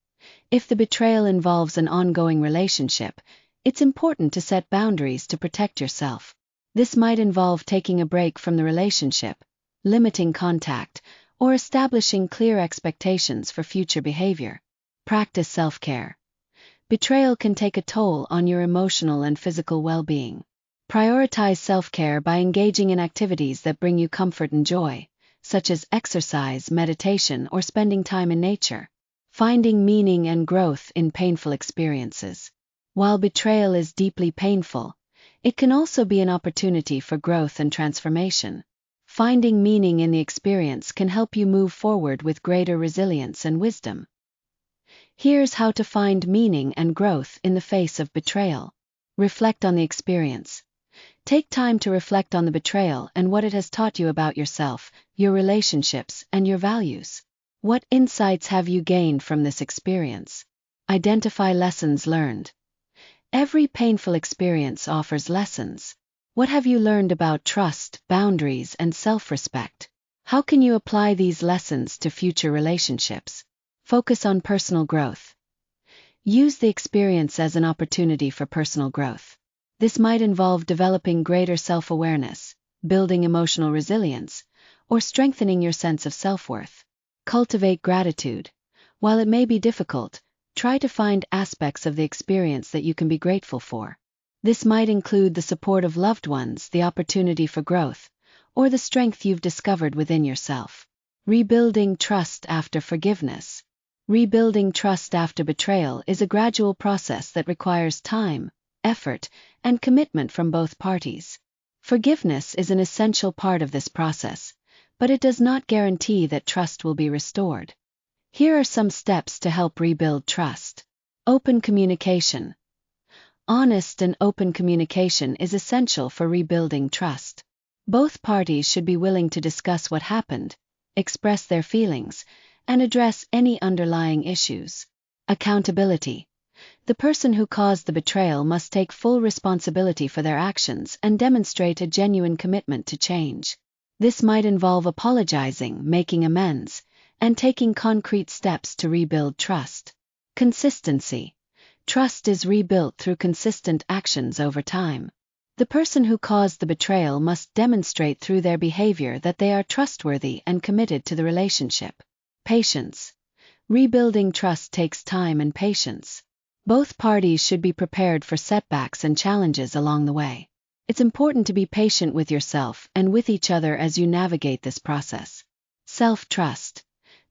If the betrayal involves an ongoing relationship, it's important to set boundaries to protect yourself. This might involve taking a break from the relationship, limiting contact, or establishing clear expectations for future behavior. Practice self-care. Betrayal can take a toll on your emotional and physical well-being. Prioritize self-care by engaging in activities that bring you comfort and joy, such as exercise, meditation, or spending time in nature. Finding meaning and growth in painful experiences. While betrayal is deeply painful, it can also be an opportunity for growth and transformation. Finding meaning in the experience can help you move forward with greater resilience and wisdom. Here's how to find meaning and growth in the face of betrayal. Reflect on the experience. Take time to reflect on the betrayal and what it has taught you about yourself, your relationships, and your values. What insights have you gained from this experience? Identify lessons learned. Every painful experience offers lessons. What have you learned about trust, boundaries, and self-respect? How can you apply these lessons to future relationships? Focus on personal growth. Use the experience as an opportunity for personal growth. This might involve developing greater self-awareness, building emotional resilience, or strengthening your sense of self-worth. Cultivate gratitude. While it may be difficult, try to find aspects of the experience that you can be grateful for. This might include the support of loved ones, the opportunity for growth, or the strength you've discovered within yourself. Rebuilding trust after forgiveness. Rebuilding trust after betrayal is a gradual process that requires time, effort, and commitment from both parties. Forgiveness is an essential part of this process, but it does not guarantee that trust will be restored. Here are some steps to help rebuild trust. Open communication. Honest and open communication is essential for rebuilding trust. Both parties should be willing to discuss what happened, express their feelings, and address any underlying issues. Accountability. The person who caused the betrayal must take full responsibility for their actions and demonstrate a genuine commitment to change. This might involve apologizing, making amends, and taking concrete steps to rebuild trust. Consistency. Trust is rebuilt through consistent actions over time. The person who caused the betrayal must demonstrate through their behavior that they are trustworthy and committed to the relationship. Patience. Rebuilding trust takes time and patience. Both parties should be prepared for setbacks and challenges along the way. It's important to be patient with yourself and with each other as you navigate this process. Self-trust.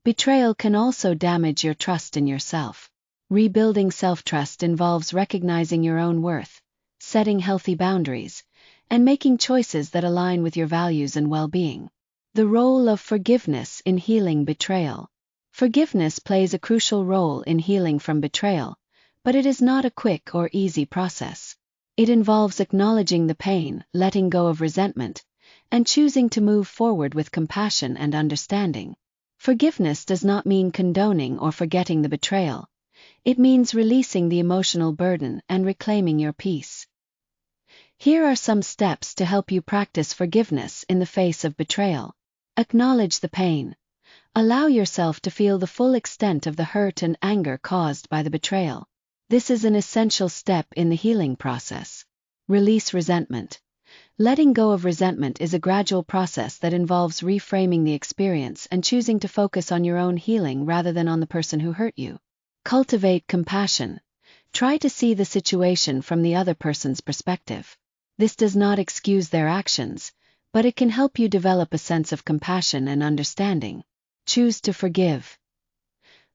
Betrayal can also damage your trust in yourself. Rebuilding self-trust involves recognizing your own worth, setting healthy boundaries, and making choices that align with your values and well-being. The role of forgiveness in healing betrayal. Forgiveness plays a crucial role in healing from betrayal, but it is not a quick or easy process. It involves acknowledging the pain, letting go of resentment, and choosing to move forward with compassion and understanding. Forgiveness does not mean condoning or forgetting the betrayal. It means releasing the emotional burden and reclaiming your peace. Here are some steps to help you practice forgiveness in the face of betrayal. Acknowledge the pain. Allow yourself to feel the full extent of the hurt and anger caused by the betrayal. This is an essential step in the healing process. Release resentment. Letting go of resentment is a gradual process that involves reframing the experience and choosing to focus on your own healing rather than on the person who hurt you. Cultivate compassion. Try to see the situation from the other person's perspective. This does not excuse their actions, but it can help you develop a sense of compassion and understanding. Choose to forgive.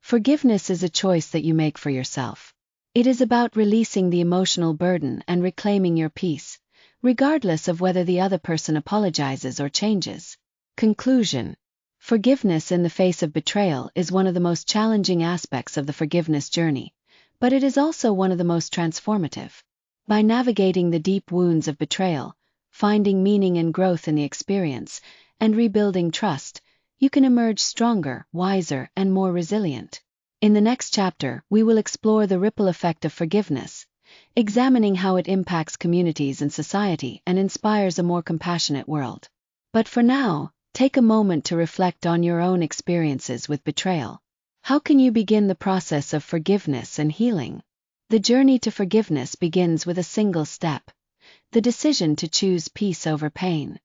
Forgiveness is a choice that you make for yourself. It is about releasing the emotional burden and reclaiming your peace, regardless of whether the other person apologizes or changes. Conclusion. Forgiveness in the face of betrayal is one of the most challenging aspects of the forgiveness journey, but it is also one of the most transformative. By navigating the deep wounds of betrayal, finding meaning and growth in the experience, and rebuilding trust, you can emerge stronger, wiser, and more resilient. In the next chapter, we will explore the ripple effect of forgiveness, examining how it impacts communities and society and inspires a more compassionate world. But for now, take a moment to reflect on your own experiences with betrayal. How can you begin the process of forgiveness and healing? The journey to forgiveness begins with a single step: the decision to choose peace over pain.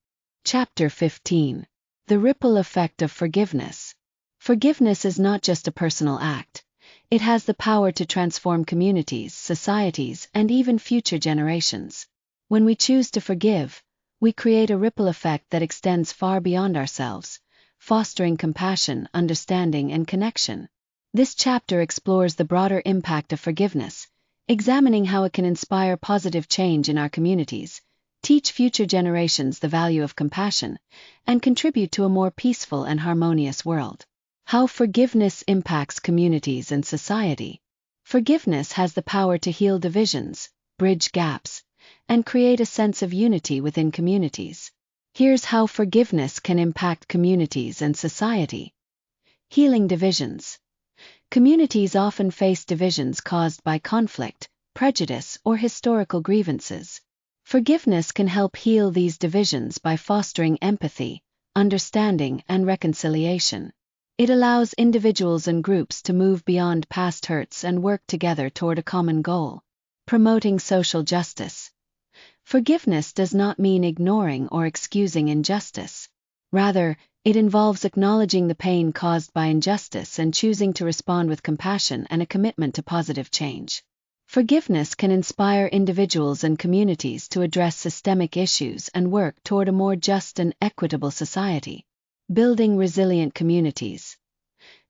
Chapter 15. The ripple effect of forgiveness. Forgiveness is not just a personal act. It has the power to transform communities, societies, and even future generations. When we choose to forgive, we create a ripple effect that extends far beyond ourselves, fostering compassion, understanding, and connection. This chapter explores the broader impact of forgiveness, examining how it can inspire positive change in our communities, teach future generations the value of compassion, and contribute to a more peaceful and harmonious world. How forgiveness impacts communities and society. Forgiveness has the power to heal divisions, bridge gaps, and create a sense of unity within communities. Here's how forgiveness can impact communities and society. Healing divisions. Communities often face divisions caused by conflict, prejudice, or historical grievances. Forgiveness can help heal these divisions by fostering empathy, understanding, and reconciliation. It allows individuals and groups to move beyond past hurts and work together toward a common goal. Promoting social justice. Forgiveness does not mean ignoring or excusing injustice. Rather, it involves acknowledging the pain caused by injustice and choosing to respond with compassion and a commitment to positive change. Forgiveness can inspire individuals and communities to address systemic issues and work toward a more just and equitable society. Building resilient communities.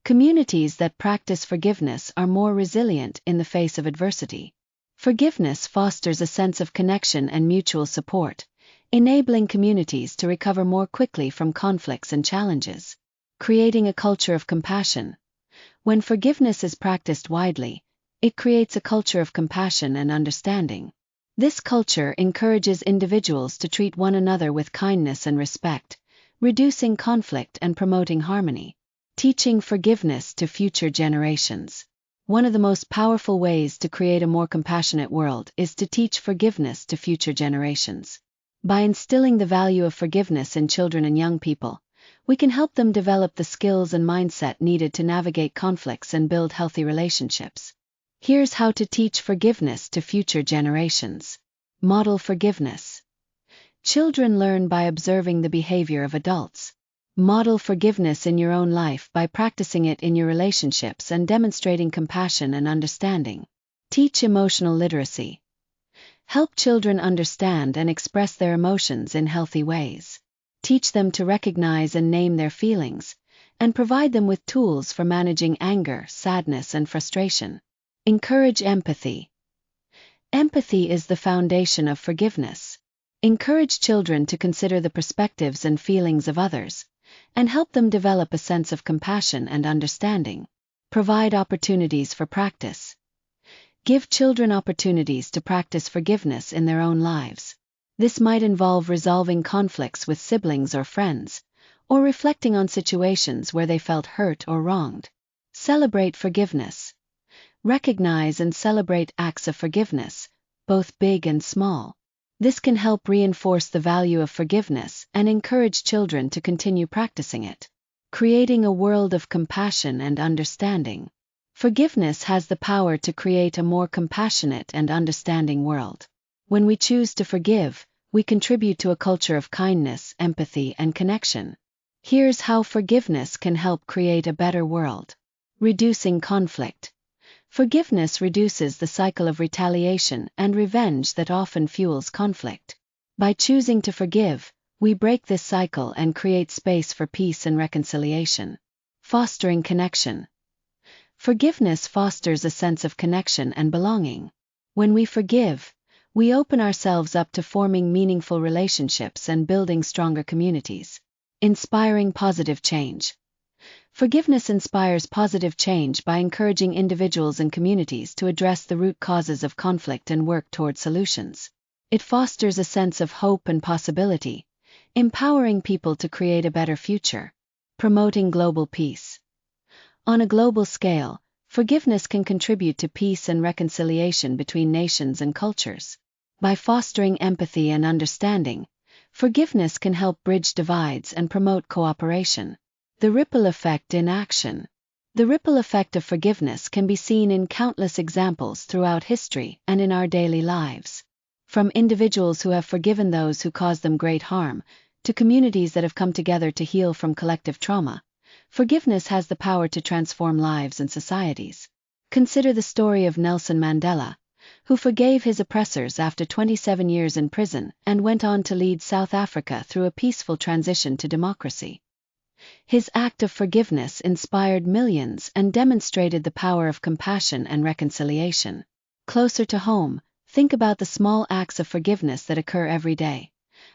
Communities that practice forgiveness are more resilient in the face of adversity. Forgiveness fosters a sense of connection and mutual support, enabling communities to recover more quickly from conflicts and challenges. Creating a culture of compassion. When forgiveness is practiced widely, it creates a culture of compassion and understanding. This culture encourages individuals to treat one another with kindness and respect, reducing conflict and promoting harmony. Teaching forgiveness to future generations. One of the most powerful ways to create a more compassionate world is to teach forgiveness to future generations. By instilling the value of forgiveness in children and young people, we can help them develop the skills and mindset needed to navigate conflicts and build healthy relationships. Here's how to teach forgiveness to future generations. Model forgiveness. Children learn by observing the behavior of adults. Model forgiveness in your own life by practicing it in your relationships and demonstrating compassion and understanding. Teach emotional literacy. Help children understand and express their emotions in healthy ways. Teach them to recognize and name their feelings, and provide them with tools for managing anger, sadness, and frustration. Encourage empathy. Empathy is the foundation of forgiveness. Encourage children to consider the perspectives and feelings of others, and help them develop a sense of compassion and understanding. Provide opportunities for practice. Give children opportunities to practice forgiveness in their own lives. This might involve resolving conflicts with siblings or friends, or reflecting on situations where they felt hurt or wronged. Celebrate forgiveness. Recognize and celebrate acts of forgiveness, both big and small. This can help reinforce the value of forgiveness and encourage children to continue practicing it. Creating a world of compassion and understanding. Forgiveness has the power to create a more compassionate and understanding world. When we choose to forgive, we contribute to a culture of kindness, empathy, and connection. Here's how forgiveness can help create a better world. Reducing conflict. Forgiveness reduces the cycle of retaliation and revenge that often fuels conflict. By choosing to forgive, we break this cycle and create space for peace and reconciliation. Fostering connection. Forgiveness fosters a sense of connection and belonging. When we forgive, we open ourselves up to forming meaningful relationships and building stronger communities. Inspiring positive change. Forgiveness inspires positive change by encouraging individuals and communities to address the root causes of conflict and work toward solutions. It fosters a sense of hope and possibility, empowering people to create a better future. Promoting global peace. On a global scale, forgiveness can contribute to peace and reconciliation between nations and cultures. By fostering empathy and understanding, forgiveness can help bridge divides and promote cooperation. The ripple effect in action. The ripple effect of forgiveness can be seen in countless examples throughout history and in our daily lives. From individuals who have forgiven those who caused them great harm, to communities that have come together to heal from collective trauma, forgiveness has the power to transform lives and societies. Consider the story of Nelson Mandela, who forgave his oppressors after 27 years in prison and went on to lead South Africa through a peaceful transition to democracy. His act of forgiveness inspired millions and demonstrated the power of compassion and reconciliation. Closer to home, think about the small acts of forgiveness that occur every day.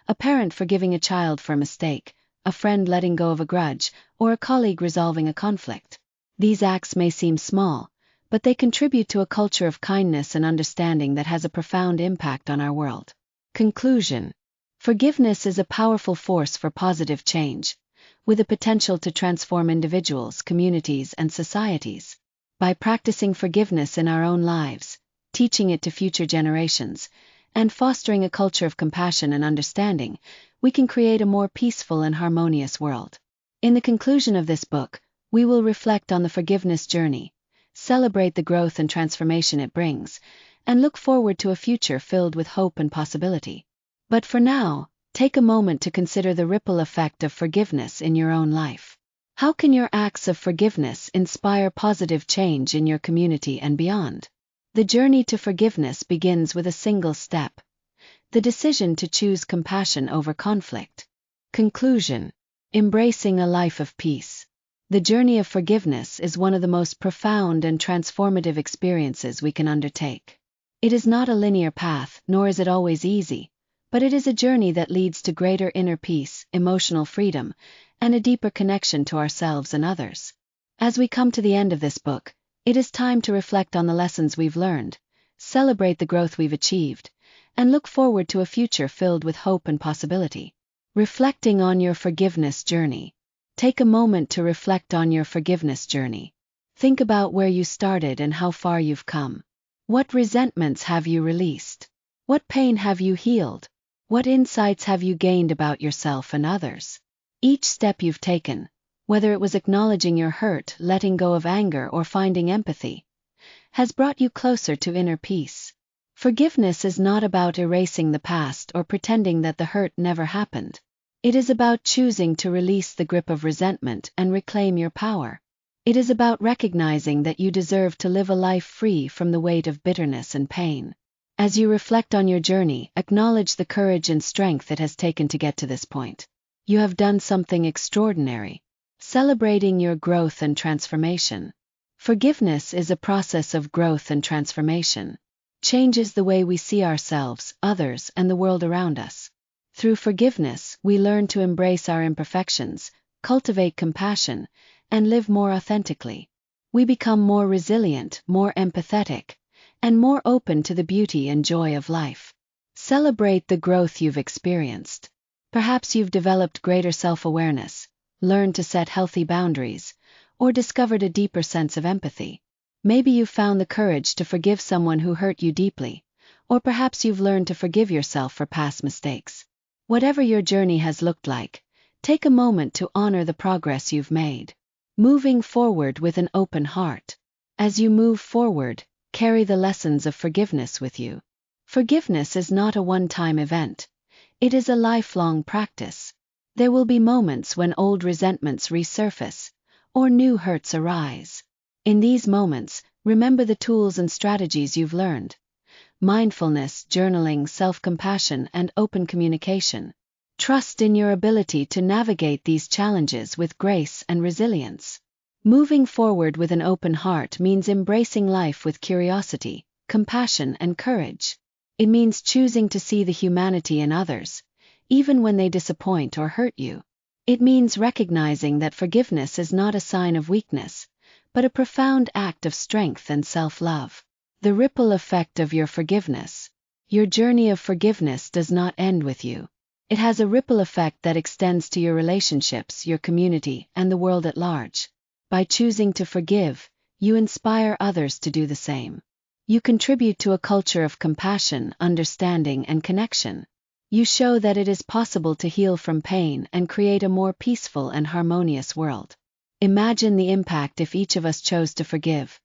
A parent forgiving a child for a mistake, a friend letting go of a grudge, or a colleague resolving a conflict. These acts may seem small, but they contribute to a culture of kindness and understanding that has a profound impact on our world. Conclusion. Forgiveness is a powerful force for positive change, with the potential to transform individuals, communities, and societies. By practicing forgiveness in our own lives, teaching it to future generations, and fostering a culture of compassion and understanding, we can create a more peaceful and harmonious world. In the conclusion of this book, we will reflect on the forgiveness journey, celebrate the growth and transformation it brings, and look forward to a future filled with hope and possibility. But for now, take a moment to consider the ripple effect of forgiveness in your own life. How can your acts of forgiveness inspire positive change in your community and beyond? The journey to forgiveness begins with a single step: the decision to choose compassion over conflict. Conclusion: embracing a life of peace. The journey of forgiveness is one of the most profound and transformative experiences we can undertake. It is not a linear path, nor is it always easy, but it is a journey that leads to greater inner peace, emotional freedom, and a deeper connection to ourselves and others. As we come to the end of this book, it is time to reflect on the lessons we've learned, celebrate the growth we've achieved, and look forward to a future filled with hope and possibility. Reflecting on your forgiveness journey. Take a moment to reflect on your forgiveness journey. Think about where you started and how far you've come. What resentments have you released? What pain have you healed? What insights have you gained about yourself and others? Each step you've taken, whether it was acknowledging your hurt, letting go of anger, or finding empathy, has brought you closer to inner peace. Forgiveness is not about erasing the past or pretending that the hurt never happened. It is about choosing to release the grip of resentment and reclaim your power. It is about recognizing that you deserve to live a life free from the weight of bitterness and pain. As you reflect on your journey, acknowledge the courage and strength it has taken to get to this point. You have done something extraordinary, celebrating your growth and transformation. Forgiveness is a process of growth and transformation. Changes the way we see ourselves, others, and the world around us. Through forgiveness, we learn to embrace our imperfections, cultivate compassion, and live more authentically. We become more resilient, more empathetic, and more open to the beauty and joy of life. Celebrate the growth you've experienced. Perhaps you've developed greater self-awareness, learned to set healthy boundaries, or discovered a deeper sense of empathy. Maybe you've found the courage to forgive someone who hurt you deeply, or perhaps you've learned to forgive yourself for past mistakes. Whatever your journey has looked like, take a moment to honor the progress you've made. Moving forward with an open heart. As you move forward, carry the lessons of forgiveness with you. Forgiveness is not a one-time event. It is a lifelong practice. There will be moments when old resentments resurface, or new hurts arise. In these moments, remember the tools and strategies you've learned: mindfulness, journaling, self-compassion, and open communication. Trust in your ability to navigate these challenges with grace and resilience. Moving forward with an open heart means embracing life with curiosity, compassion, and courage. It means choosing to see the humanity in others, even when they disappoint or hurt you. It means recognizing that forgiveness is not a sign of weakness, but a profound act of strength and self-love. The ripple effect of your forgiveness. Your journey of forgiveness does not end with you. It has a ripple effect that extends to your relationships, your community, and the world at large. By choosing to forgive, you inspire others to do the same. You contribute to a culture of compassion, understanding, and connection. You show that it is possible to heal from pain and create a more peaceful and harmonious world. Imagine the impact if each of us chose to forgive.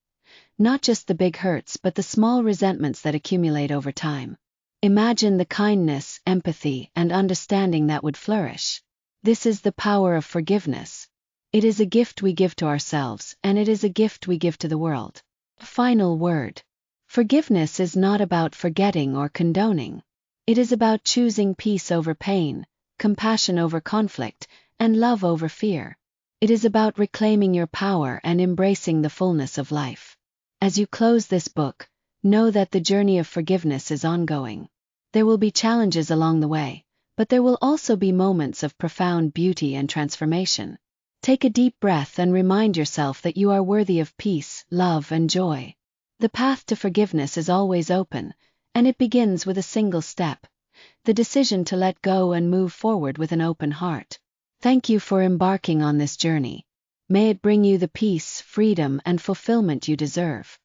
Not just the big hurts, but the small resentments that accumulate over time. Imagine the kindness, empathy, and understanding that would flourish. This is the power of forgiveness. It is a gift we give to ourselves, and it is a gift we give to the world. Final word. Forgiveness is not about forgetting or condoning. It is about choosing peace over pain, compassion over conflict, and love over fear. It is about reclaiming your power and embracing the fullness of life. As you close this book, know that the journey of forgiveness is ongoing. There will be challenges along the way, but there will also be moments of profound beauty and transformation. Take a deep breath and remind yourself that you are worthy of peace, love, and joy. The path to forgiveness is always open, and it begins with a single step: the decision to let go and move forward with an open heart. Thank you for embarking on this journey. May it bring you the peace, freedom, and fulfillment you deserve.